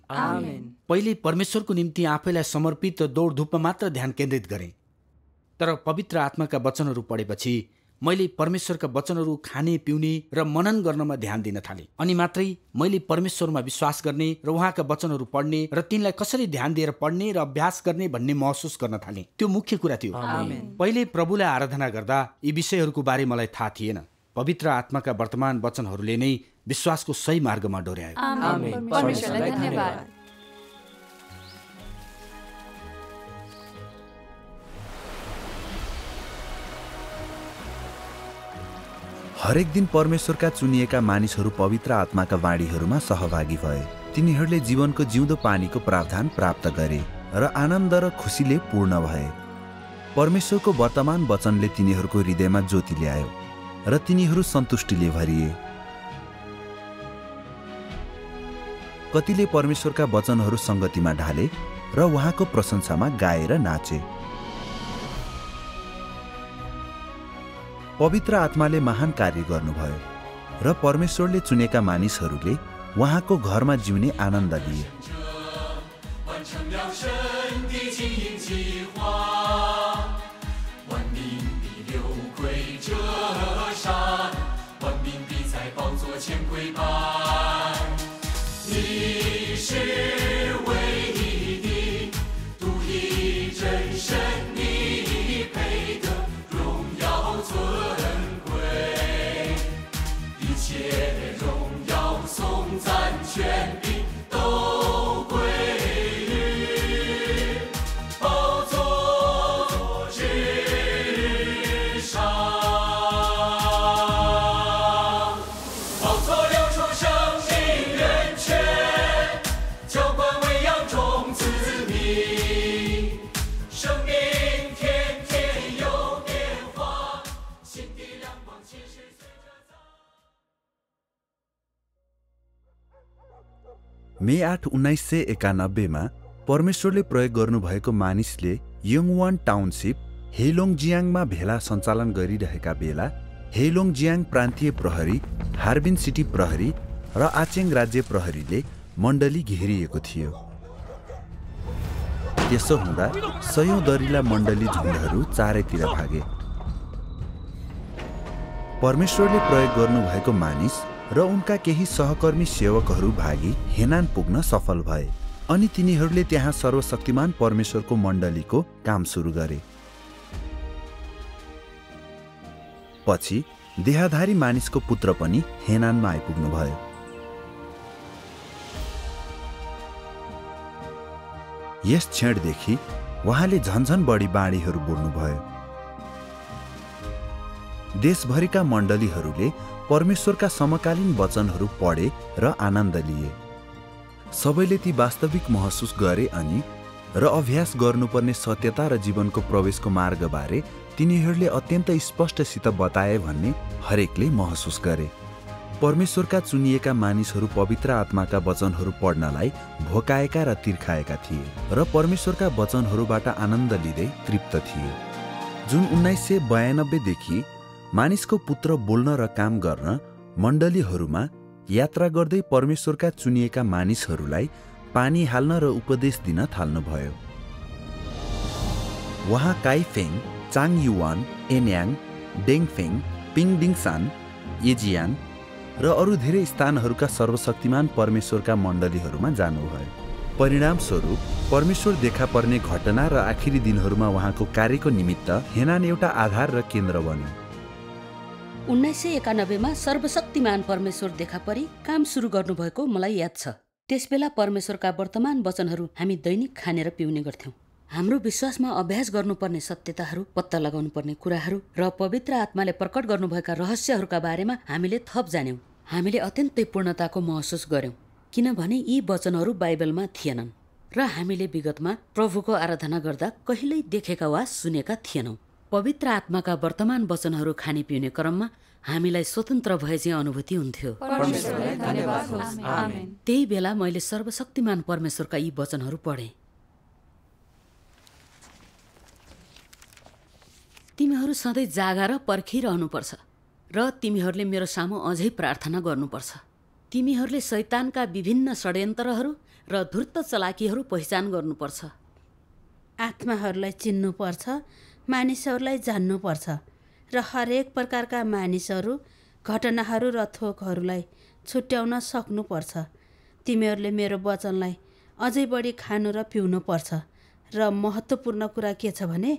पहिले परमेश्वरको निम्ति आफैलाई समर्पित र दौडधुपमा मात्र ध्यान केन्द्रित गरेँ। तर पवित्र आत्माका वचनहरू पढेपछि मैले परमेश्वरका वचनहरू खाने, पिउने र मनन गर्नमा ध्यान दिन थालेँ। अनि मात्रै मैले परमेश्वरमा विश्वास गर्ने र उहाँका वचनहरू पढ्ने र तिनलाई कसरी ध्यान दिएर पढ्ने र अभ्यास गर्ने भन्ने महसुस गर्न थालेँ। त्यो मुख्य कुरा थियो। पहिले प्रभुलाई आराधना गर्दा यी विषयहरूको बारे मलाई थाहा थिएन। पवित्र आत्माका वर्तमान वचनहरूले नै विश्वासको सही मार्गमा डोर्यायो। हरेक दिन परमेश्वरका चुनिएका मानिसहरू पवित्र आत्माका वाणीहरूमा सहभागी भए। तिनीहरूले जीवनको जिउँदो पानीको प्रावधान प्राप्त गरे र आनन्द र खुसीले पूर्ण भए। परमेश्वरको वर्तमान वचनले तिनीहरूको हृदयमा ज्योति ल्यायो र तिनीहरू सन्तुष्टिले भरिए। कतिले परमेश्वरका वचनहरू सङ्गतिमा ढाले र उहाँको प्रशंसामा गाएर नाचे। पवित्र आत्माले महान कार्य गर्नुभयो र परमेश्वरले चुनेका मानिसहरूले उहाँको घरमा जिउने आनन्द लिए। मे 8, 1991 परमेश्वरले प्रयोग गर्नुभएको मानिसले योङवान टाउनसिप हेलोङजियाङमा भेला सञ्चालन गरिरहेका बेला हेलोङजियाङ प्रान्तीय प्रहरी, हार्बिन सिटी प्रहरी र आचेङ राज्य प्रहरीले मण्डली घेरिएको थियो। त्यसो हुँदा सयौं दरिला मण्डली झुन्डहरू चारैतिर भागे। परमेश्वरले प्रयोग गर्नुभएको मानिस र उनका केही सहकर्मी सेवकहरू भागी हेनान पुग्न सफल भए अनि तिनीहरूले त्यहाँ सर्वशक्तिमान परमेश्वरको मण्डलीको काम सुरु गरे। पछि देहाधारी मानिसको पुत्र पनि हेनानमा आइपुग्नुभयो। यस क्षणदेखि उहाँले झन्झन बढी बाणीहरू बोल्नुभयो। देशभरिका मण्डलीहरूले परमेश्वरका समकालीन वचनहरू पढे र आनन्द लिए। सबैले ती वास्तविक महसुस गरे अनि र अभ्यास गर्नुपर्ने सत्यता र जीवनको प्रवेशको मार्गबारे तिनीहरूले अत्यन्त स्पष्टसित बताए भन्ने हरेकले महसुस गरे। परमेश्वरका चुनिएका मानिसहरू पवित्र आत्माका वचनहरू पढ्नलाई भोकाएका र तिर्खाएका थिए र परमेश्वरका वचनहरूबाट आनन्द लिँदै तृप्त थिए। जुन 1992 देखि मानिसको पुत्र बोल्न र काम गर्न मण्डलीहरूमा यात्रा गर्दै परमेश्वरका चुनिएका मानिसहरूलाई पानी हाल्न र उपदेश दिन थाल्नुभयो। उहाँ काइफेङ, चाङ युवान, एन्याङ, डेङफेङ, पिङडिङसान, एजियाङ र अरू धेरै स्थानहरूका सर्वशक्तिमान परमेश्वरका मण्डलीहरूमा जानुभयो। परिणामस्वरूप परमेश्वर देखा पर्ने घटना र आखिरी दिनहरूमा उहाँको कार्यको निमित्त हेनान एउटा आधार र केन्द्र बन्यो। 1991 सर्वशक्तिमान परमेश्वर देखा परी काम सुरु गर्नुभएको मलाई याद छ। त्यसबेला परमेश्वरका वर्तमान वचनहरू हामी दैनिक खानेर पिउने गर्थ्यौं। हाम्रो विश्वासमा अभ्यास गर्नुपर्ने सत्यताहरू, पत्ता लगाउनु पर्ने कुराहरू र पवित्र आत्माले प्रकट गर्नुभएका रहस्यहरूका बारेमा हामीले थप जान्यौं। हामीले अत्यन्तै पूर्णताको महसुस गर्यौं किनभने यी वचनहरू बाइबलमा थिएनन् र हामीले विगतमा प्रभुको आराधना गर्दा कहिल्यै देखेका वा सुनेका थिएनौं। पवित्र आत्माका वर्तमान वचनहरू खाने पिउने क्रममा हामीलाई स्वतन्त्र भए चाहिँ अनुभूति हुन्थ्यो। त्यही बेला मैले सर्वशक्तिमान परमेश्वरका यी वचनहरू पढेँ। तिमीहरू सधैँ जागा र पर्खिरहनुपर्छ र तिमीहरूले मेरो सामु अझै प्रार्थना गर्नुपर्छ। तिमीहरूले शैतानका विभिन्न षड्यन्त्रहरू र धूर्त चलाकीहरू पहिचान गर्नुपर्छ। आत्माहरूलाई चिन्नुपर्छ, मानिसहरूलाई जान्नुपर्छ र हरेक प्रकारका मानिसहरू, घटनाहरू र थोकहरूलाई छुट्याउन सक्नुपर्छ। तिमीहरूले मेरो वचनलाई अझै बढी खानु र पिउनुपर्छ र महत्त्वपूर्ण कुरा के छ भने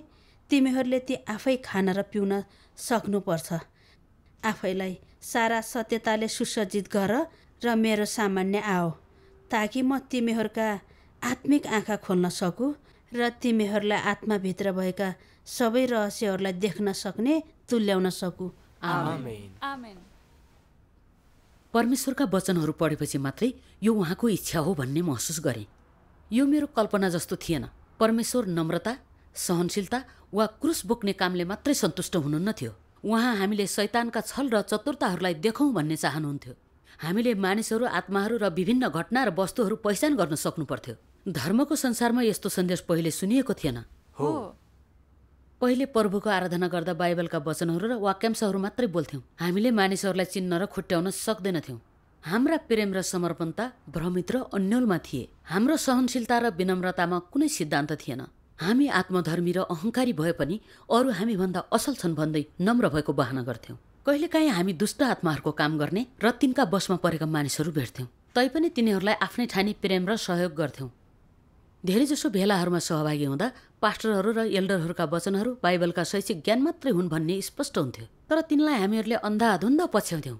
तिमीहरूले ती आफै खान र पिउन सक्नुपर्छ। आफैलाई सारा सत्यताले सुसज्जित गर र मेरो सामान्य आओ ताकि म तिमीहरूका आत्मिक आँखा खोल्न सकु र तिमीहरूलाई आत्माभित्र भएका सबै रहस्यहरूलाई देख्न सक्ने, तुल्याउन सकु। आमेन। परमेश्वरका वचनहरू पढेपछि मात्रै यो उहाँको इच्छा हो भन्ने महसुस गरेँ। यो मेरो कल्पना जस्तो थिएन। परमेश्वर नम्रता, सहनशीलता वा क्रुस बोक्ने कामले मात्रै सन्तुष्ट हुनुहुन्न थियो। उहाँ हामीले शैतानका छल र चतुरताहरूलाई देखौँ भन्ने चाहनुहुन्थ्यो। हामीले मानिसहरू, आत्माहरू र विभिन्न घटना र वस्तुहरू पहिचान गर्न सक्नु पर्थ्यो। धर्मको संसारमा यस्तो सन्देश पहिले सुनिएको थिएन। पहिले प्रभुको आराधना गर्दा बाइबलका वचनहरू र वाक्यांशहरू मात्रै बोल्थ्यौं। हामीले मानिसहरूलाई चिन्न र खुट्याउन सक्दैनथ्यौं। हाम्रा प्रेम र समर्पणता भ्रमित र अन्योलमा थिए। हाम्रो सहनशीलता र विनम्रतामा कुनै सिद्धान्त थिएन। हामी आत्मधर्मी र अहंकारी भए पनि अरू हामीभन्दा असल छन् भन्दै नम्र भएको बहाना गर्थ्यौं। कहिलेकाहीँ हामी दुष्ट आत्माहरूको काम गर्ने र तिनका वशमा परेका मानिसहरू भेट्थ्यौं। तैपनि तिनीहरूलाई आफ्नै ठानी प्रेम र सहयोग गर्थ्यौं। धेरैजसो भेलाहरूमा सहभागी हुँदा पास्टरहरू र एल्डरहरूका वचनहरू बाइबलका शैक्षिक ज्ञान मात्रै हुन् भन्ने स्पष्ट हुन्थ्यो। तर तिनलाई हामीहरूले अन्धाधुन्ध पछ्याउँथ्यौं।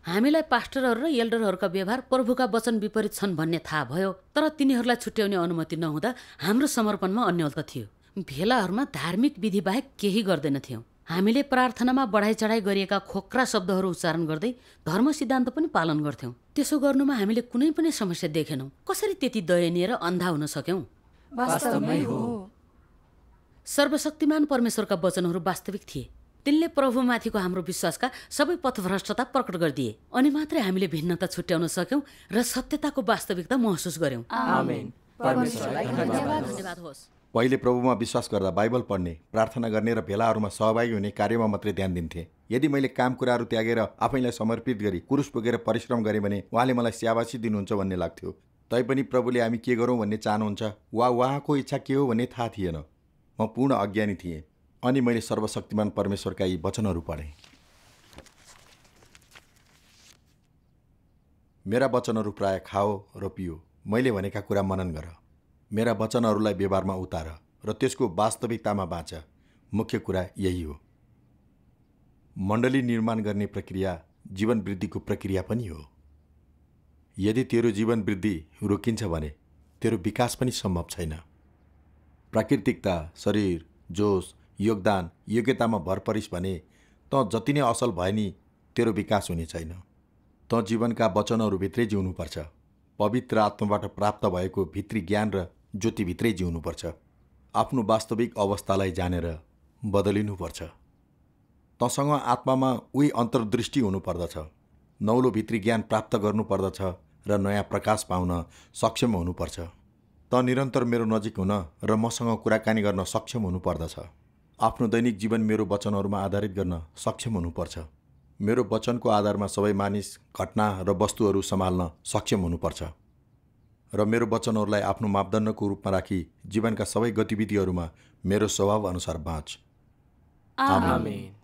हामीलाई पास्टरहरू र एल्डरहरूका व्यवहार प्रभुका वचन विपरीत छन् भन्ने थाहा भयो। तर तिनीहरूलाई छुट्याउने अनुमति नहुँदा हाम्रो समर्पणमा अन्योलता थियो। भेलाहरूमा धार्मिक विधि बाहेक केही गर्दैनथ्यौं। हामीले प्रार्थनामा बढाइ चढाइ गरिएका खोक्रा शब्दहरू उच्चारण गर्दै धर्म सिद्धान्त पनि पालन गर्थ्यौं। त्यसो गर्नुमा हामीले कुनै पनि समस्या देखेनौं। कसरी त्यति दयनीय र अन्धा हुन सक्यौं? वास्तवमै हो। सर्वशक्तिमान परमेश्वरका वचनहरू वास्तविक थिए। तिनले प्रभुमाथिको हाम्रो विश्वासका सबै पथभ्रष्टता प्रकट गरिदिए, अनि मात्रै हामीले भिन्नता छुट्याउन सक्यौं र सत्यताको वास्तविकता महसुस गर्यौं। आमेन। परमेश्वरलाई धन्यवाद। धन्यवाद होस्। पहिले प्रभुमा विश्वास गर्दा बाइबल पढ्ने, प्रार्थना गर्ने र भेलाहरूमा सहभागी हुने कार्यमा मात्रै ध्यान दिन्थे। यदि मैले काम कुराहरू त्यागेर आफैलाई समर्पित गरी क्रुस बोकेर परिश्रम गरेँ भने उहाँले मलाई स्याबासी दिनुहुन्छ भन्ने लाग्थ्यो। तैपनि प्रभुले हामी के गरौँ भन्ने चाहनुहुन्छ वा उहाँको इच्छा के हो भन्ने थाहा थिएन। म पूर्ण अज्ञानी थिएँ। अनि मैले सर्वशक्तिमान परमेश्वरका यी वचनहरू पढेँ। मेरा वचनहरू प्राय खाओ र पियो, मैले भनेका कुरा मनन गर, मेरा वचनहरूलाई व्यवहारमा उतार र त्यसको वास्तविकतामा बाँच। मुख्य कुरा यही हो। मण्डली निर्माण गर्ने प्रक्रिया जीवन वृद्धिको प्रक्रिया पनि हो। यदि तेरो जीवन वृद्धि रोकिन्छ भने तेरो विकास पनि सम्भव छैन। प्राकृतिकता, शरीर, जोश, योगदान, योग्यतामा भर परिस् भने त जति नै असल भए नि तेरो विकास हुने छैन। त जीवनका वचनहरूभित्रै जिउनुपर्छ। पवित्र आत्माबाट प्राप्त भएको भित्री ज्ञान र ज्योतिभित्रै जिउनुपर्छ। आफ्नो वास्तविक अवस्थालाई जानेर बदलिनुपर्छ। तँसँग आत्मामा उही अन्तर्दृष्टि हुनुपर्दछ। नौलो भित्री ज्ञान प्राप्त गर्नुपर्दछ र नयाँ प्रकाश पाउन सक्षम हुनुपर्छ। त निरन्तर मेरो नजिक हुन र मसँग कुराकानी गर्न सक्षम हुनुपर्दछ। आफ्नो दैनिक जीवन मेरो वचनहरूमा आधारित गर्न सक्षम हुनुपर्छ। मेरो वचनको आधारमा सबै मानिस, घटना र वस्तुहरू सम्हाल्न सक्षम हुनुपर्छ र मेरो वचनहरूलाई आफ्नो मापदण्डको रूपमा राखी जीवनका सबै गतिविधिहरूमा मेरो स्वभाव अनुसार बाँच। आमेन।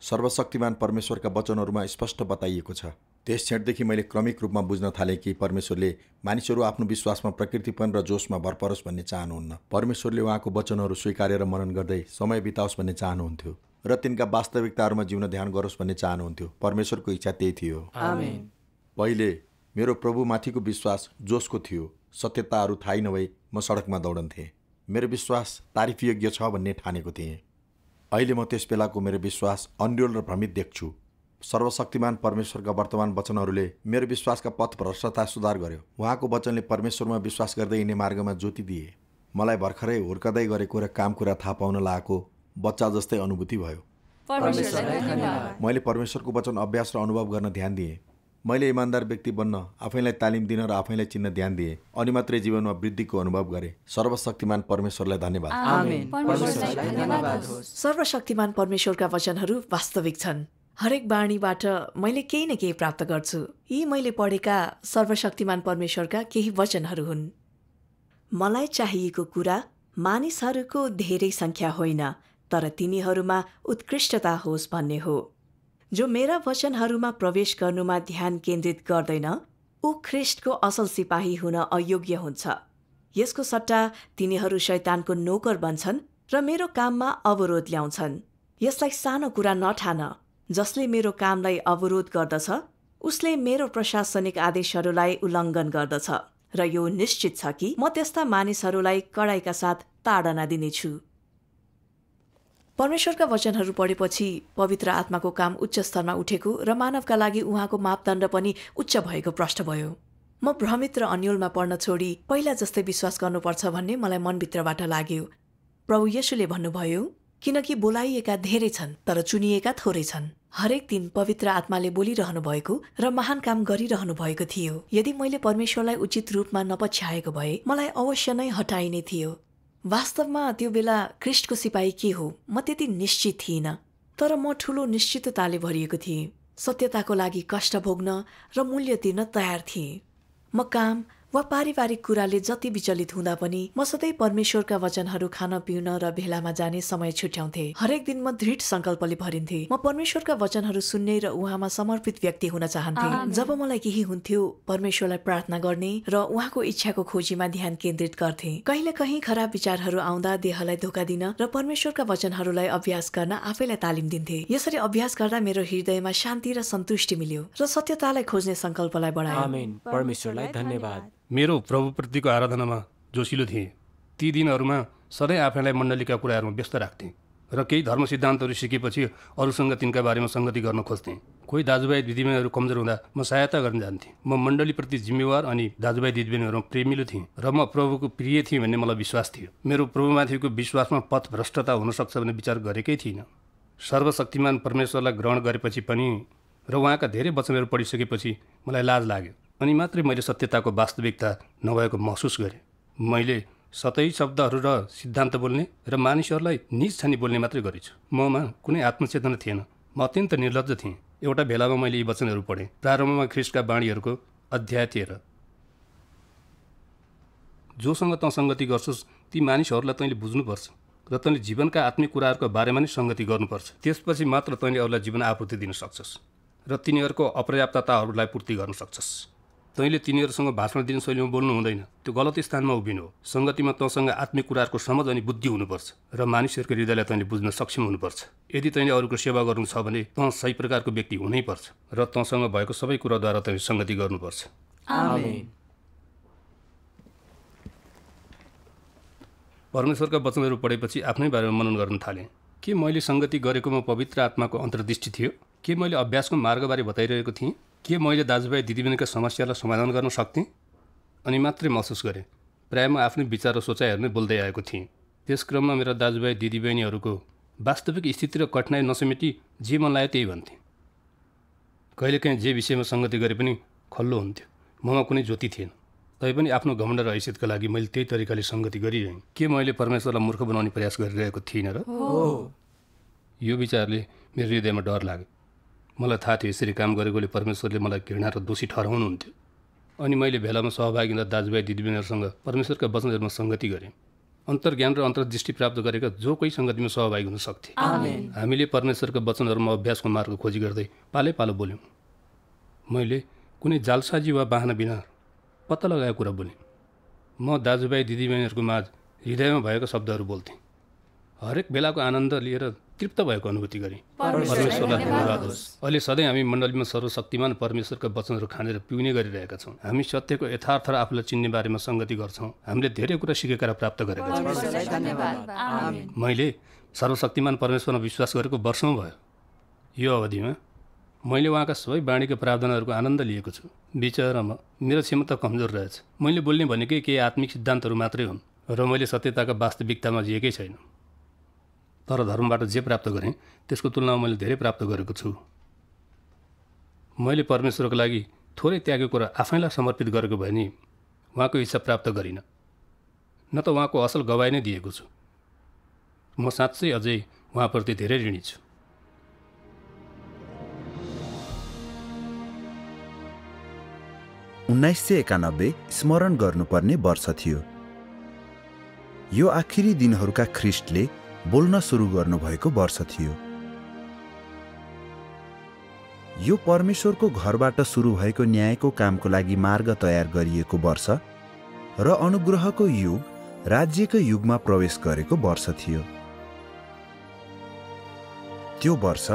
सर्वशक्तिमान परमेश्वरका वचनहरूमा स्पष्ट बताइएको छ। त्यस क्षणदेखि मैले क्रमिक रूपमा बुझ्न थालेँ कि परमेश्वरले मानिसहरू आफ्नो विश्वासमा प्रकृतिपन र जोशमा भर परोस् भन्ने चाहनुहुन्न। परमेश्वरले उहाँको वचनहरू स्वीकारेर मनन गर्दै समय बिताओस् भन्ने चाहनुहुन्थ्यो र तिनका वास्तविकताहरूमा जिउन ध्यान गरोस् भन्ने चाहनुहुन्थ्यो। परमेश्वरको इच्छा त्यही थियो। आमेन। पहिले मेरो प्रभुमाथिको विश्वास जोसको थियो। सत्यताहरू थाहै नभई म सडकमा दौडन्थेँ। मेरो विश्वास तारिफयोग्य छ भन्ने ठानेको थिएँ। अहिले म त्यस बेलाको मेरो विश्वास अन्योल र भ्रमित देख्छु। सर्वशक्तिमान परमेश्वरका वर्तमान वचनहरूले मेरो विश्वासका पथ भ्रष्टता सुधार गर्यो। उहाँको वचनले परमेश्वरमा विश्वास गर्दै हिँड्ने मार्गमा ज्योति दिए। मलाई भर्खरै हुर्कदै गरेको र काम कुरा थाहा पाउन लागेको बच्चा जस्तै अनुभूति भयो। मैले परमेश्वरको वचन अभ्यास र अनुभव गर्न ध्यान दिएँ। मैले इमान्दार व्यक्ति बन्न आफैलाई तालिम दिन र आफैलाई चिन्न ध्यान दिएँ। अनि मात्रै जीवनमा वृद्धिको अनुभव गरेँ। सर्वशक्तिमान परमेश्वरलाई धन्यवाद। आमेन। परमेश्वरलाई धन्यवाद होस्। सर्वशक्तिमान परमेश्वरका वचनहरू वास्तविक छन्। हरेक बाणीबाट मैले केही न केही प्राप्त गर्छु। यी मैले पढेका सर्वशक्तिमान परमेश्वरका केही वचनहरू हुन्। मलाई चाहिएको कुरा मानिसहरूको धेरै सङ्ख्या होइन, तर तिनीहरूमा उत्कृष्टता होस् भन्ने हो। जो मेरा वचनहरूमा प्रवेश गर्नुमा ध्यान केन्द्रित गर्दैन, ऊ ख्रिस्टको असल सिपाही हुन अयोग्य हुन्छ। यसको सट्टा तिनीहरू शैतानको नोकर बन्छन् र मेरो काममा अवरोध ल्याउँछन्। यसलाई सानो कुरा नठान। जसले मेरो कामलाई अवरोध गर्दछ उसले मेरो प्रशासनिक आदेशहरूलाई उल्लङ्घन गर्दछ र यो निश्चित छ कि म त्यस्ता मानिसहरूलाई कडाइका साथ ताडना दिनेछु। परमेश्वरका वचनहरू पढेपछि पवित्र आत्माको काम उच्च स्तरमा उठेको र मानवका लागि उहाँको मापदण्ड पनि उच्च भएको प्रष्ट भयो। म भ्रमित र अन्योलमा पढ्न छोडी पहिला जस्तै विश्वास गर्नुपर्छ भन्ने मलाई मनभित्रबाट लाग्यो। प्रभु येशूले भन्नुभयो, किनकि बोलाइएका धेरै छन् तर चुनिएका थोरै छन्। हरेक दिन पवित्र आत्माले बोलिरहनु भएको र महान काम गरिरहनु भएको थियो। यदि मैले परमेश्वरलाई उचित रूपमा नपछ्याएको भए मलाई अवश्य नै हटाइने थियो। वास्तवमा त्यो बेला ख्रिस्टको सिपाही के हो म त्यति निश्चित थिइनँ, तर म ठूलो निश्चितताले भरिएको थिएँ। सत्यताको लागि कष्ट भोग्न र मूल्य तिर्न तयार थिएँ। म काम वा पारिवारिक कुराले जति विचलित हुँदा पनि म सधैँ परमेश्वरका वचनहरू खान पिउन र भेलामा जाने समय छुट्याउँथे। हरेक दिन म दृढ संकल्पले भरिन्थे। म परमेश्वरका वचनहरू सुन्ने र उहाँमा समर्पित व्यक्ति हुन चाहन्थे। जब मलाई केही हुन्थ्यो परमेश्वरलाई प्रार्थना गर्ने र उहाँको इच्छाको खोजीमा ध्यान केन्द्रित गर्थे। कहिले कहीँ खराब विचारहरू आउँदा देहलाई धोका दिन र परमेश्वरका वचनहरूलाई अभ्यास गर्न आफैलाई तालिम दिन्थे। यसरी अभ्यास गर्दा मेरो हृदयमा शान्ति र सन्तुष्टि मिल्यो र सत्यतालाई खोज्ने संकल्पलाई बढायो। आमेन। परमेश्वरलाई धन्यवाद। मेरो प्रभुप्रतिको आराधनामा जोसिलो थिएँ। ती दिनहरूमा सधैँ आफैलाई मण्डलीका कुराहरूमा व्यस्त राख्थेँ र केही धर्म सिद्धान्तहरू सिकेपछि अरूसँग तिनका बारेमा सङ्गति गर्न खोज्थेँ। कोही दाजुभाइ दिदीबहिनीहरू कमजोर हुँदा म सहायता गर्न जान्थेँ। म मण्डलीप्रति जिम्मेवार अनि दाजुभाइ दिदीबहिनीहरूमा प्रेमिलो थिएँ र म प्रभुको प्रिय थिएँ भन्ने मलाई विश्वास थियो। मेरो प्रभुमाथिको विश्वासमा पथभ्रष्टता हुनसक्छ भन्ने विचार गरेकै थिइनँ। सर्वशक्तिमान परमेश्वरलाई ग्रहण गरेपछि पनि र उहाँका धेरै वचनहरू पढिसकेपछि मलाई लाज लाग्यो अनि मात्रै मैले सत्यताको वास्तविकता नभएको महसुस गरेँ। मैले सतै शब्दहरू र सिद्धान्त बोल्ने र मानिसहरूलाई निज छानी बोल्ने मात्रै गरेछु। ममा कुनै आत्मचेतना थिएन। म अत्यन्त निर्लज्ज थिएँ। एउटा बेलामा मैले यी वचनहरू पढेँ। प्रारम्भमा ख्रिस्टका बाणीहरूको अध्याय 13। जोसँग तँ सङ्गति गर्छस् ती मानिसहरूलाई तैँले बुझ्नुपर्छ र तैँले जीवनका आत्मिक कुराहरूको बारेमा नै सङ्गति गर्नुपर्छ। त्यसपछि मात्र तैँले अरूलाई जीवन आपूर्ति दिन सक्छस् र तिनीहरूको अपर्याप्तताहरूलाई पूर्ति गर्न सक्छस्। तैँले तिनीहरूसँग भाषण दिने शैलीमा बोल्नु हुँदैन। त्यो गलत स्थानमा उभिनु हो। सङ्गतिमा तँसँग आत्मिक कुराहरूको समझ अनि बुद्धि हुनुपर्छ र मानिसहरूको हृदयलाई तैँले बुझ्न सक्षम हुनुपर्छ। यदि तैँले अरूको सेवा गर्नु छ भने तँ सही प्रकारको व्यक्ति हुनैपर्छ र तँसँग भएको सबै कुराद्वारा तैँले सङ्गति गर्नुपर्छ। आमेन। परमेश्वरका वचनहरू पढेपछि आफ्नै बारेमा मनन गर्न थालेँ। के मैले सङ्गति गरेकोमा पवित्र आत्माको अन्तर्दृष्टि थियो? के मैले अभ्यासको मार्गबारे बताइरहेको थिएँ? के मैले दाजुभाइ दिदीबहिनीका समस्यालाई समाधान गर्न सक्थेँ? अनि मात्रै महसुस गरेँ। प्रायः म आफ्नै विचार र सोचाइहरू नै बोल्दै आएको थिएँ। त्यस क्रममा मेरा दाजुभाइ दिदीबहिनीहरूको वास्तविक स्थिति र कठिनाइ नसमेटी जे मन लाग्यो त्यही भन्थेँ। कहिलेकाहीँ जे विषयमा सङ्गति गरे पनि खल्लो हुन्थ्यो। ममा कुनै ज्योति थिएन। तैपनि आफ्नो घमण्ड र हैसियतका लागि मैले त्यही तरिकाले सङ्गति गरिरहेँ। के मैले परमेश्वरलाई मूर्ख बनाउने प्रयास गरिरहेको थिइनँ र? यो विचारले मेरो हृदयमा डर लाग्यो। मलाई थाहा थियो यसरी काम गरेकोले परमेश्वरले मलाई घृणा र दोषी ठहराउनुहुन्थ्यो। अनि मैले भेलामा सहभागी हुँदा दाजुभाइ दिदीबहिनीहरूसँग परमेश्वरका वचनहरूमा सङ्गति गरेँ। अन्तर्ज्ञान र अन्तर्दृष्टि प्राप्त गरेका जो कोही सङ्गतिमा सहभागी हुन सक्थे। हामीले परमेश्वरका वचनहरूमा अभ्यासको मार्ग खोजी गर्दै पालै पालो बोल्यौँ। मैले कुनै जालसाजी वा बाहना बिना पत्ता लगाएको कुरा बोलेँ। म दाजुभाइ दिदीबहिनीहरूको माझ हृदयमा भएको शब्दहरू बोल्थेँ। हरेक बेलाको आनन्द लिएर तृप्त भएको अनुभूति गरेँ। परमेश्वरलाई धन्यवाद होस्। अहिले सधैँ हामी मण्डलीमा सर्वशक्तिमान परमेश्वरका वचनहरू खानेर पिउने गरिरहेका छौँ। हामी सत्यको यथार्थ र आफूलाई चिन्ने बारेमा सङ्गति गर्छौँ। हामीले धेरै कुरा सिकेका र प्राप्त गरेका छौँ। मैले सर्वशक्तिमान परमेश्वरमा विश्वास गरेको वर्षौँ भयो। यो अवधिमा मैले उहाँका सबै बाणीको प्रावधानहरूको आनन्द लिएको छु। विचारमा मेरो क्षमता कमजोर रहेछ। मैले बोल्ने भनेकै केही आत्मिक सिद्धान्तहरू मात्रै हुन् र मैले सत्यताका वास्तविकतामा जिएकै छैन। तर धर्मबाट जे प्राप्त गरेँ त्यसको तुलनामा मैले धेरै प्राप्त गरेको छु। मैले परमेश्वरको लागि थोरै त्यागेको कुरा आफैलाई समर्पित गरेको भए नि उहाँको इच्छा प्राप्त गरिनँ, न त उहाँको असल गवाई नै दिएको छु। म साँच्चै अझै उहाँप्रति धेरै ऋणी छु। स्मरण गर्नुपर्ने वर्ष थियो। यो आखिरी दिनहरूका ख्रिस्टले बोल्न सुरु गर्नुभएको वर्ष थियो। यो परमेश्वरको घरबाट सुरु भएको न्यायको कामको लागि मार्ग तयार गरिएको वर्ष र अनुग्रहको युग, राज्यको युगमा प्रवेश गरेको वर्ष थियो। त्यो वर्ष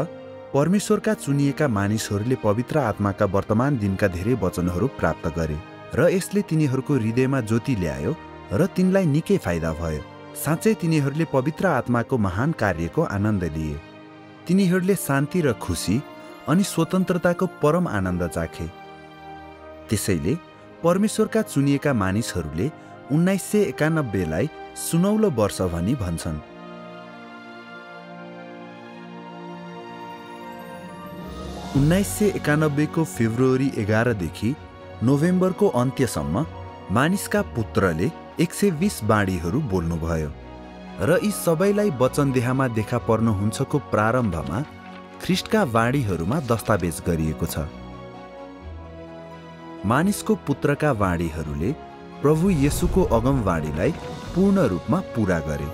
परमेश्वरका चुनिएका मानिसहरूले पवित्र आत्माका वर्तमान दिनका धेरै वचनहरू प्राप्त गरे र यसले तिनीहरूको हृदयमा ज्योति ल्यायो र तिनलाई निकै फाइदा भयो। साँच्चै तिनीहरूले पवित्र आत्माको महान कार्यको आनन्द लिए। तिनीहरूले शान्ति र खुसी अनि स्वतन्त्रताको परम आनन्द चाखे। त्यसैले परमेश्वरका चुनिएका मानिसहरूले 1991लाई सुनौलो वर्ष भनी भन्छन्। 1991 को फेब्रुअरी 11 देखि नोभेम्बरको अन्त्यसम्म मानिसका पुत्रले 120 बाणीहरू बोल्नुभयो र यी सबैलाई वचनदेहमा देखा पर्नुहुन्छको प्रारम्भमा ख्रिस्टका वाणीहरूमा दस्तावेज गरिएको छ। मानिसको पुत्रका वाणीहरूले प्रभु येशूको अगमवाणीलाई पूर्ण रूपमा पूरा गरे।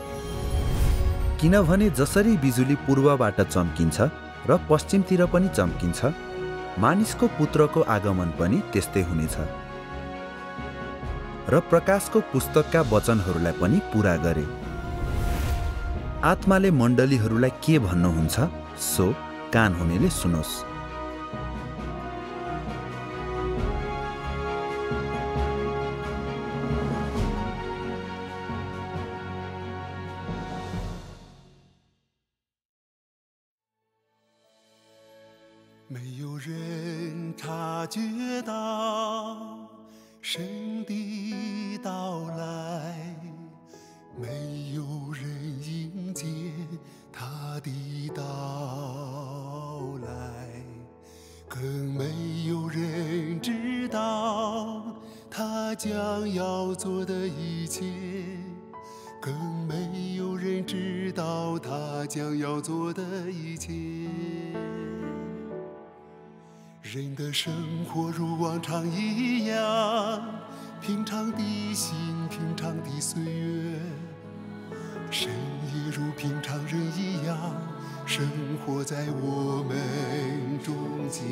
किनभने जसरी बिजुली पूर्वबाट चम्किन्छ र पश्चिमतिर पनि चम्किन्छ, मानिसको पुत्रको आगमन पनि त्यस्तै हुनेछ। र प्रकाशको पुस्तकका वचनहरूलाई पनि पूरा गरे। आत्माले मण्डलीहरूलाई के भन्नुहुन्छ सो कान हुनेले सुनोस्। 没有人察觉到神的到来，没有人迎接他的到来，更没有人知道他将要做的一切，更没有人知道他将要做的一切。人的生活如往常一样，平常的心，平常的岁月，神也如平常人一样生活在我们中间。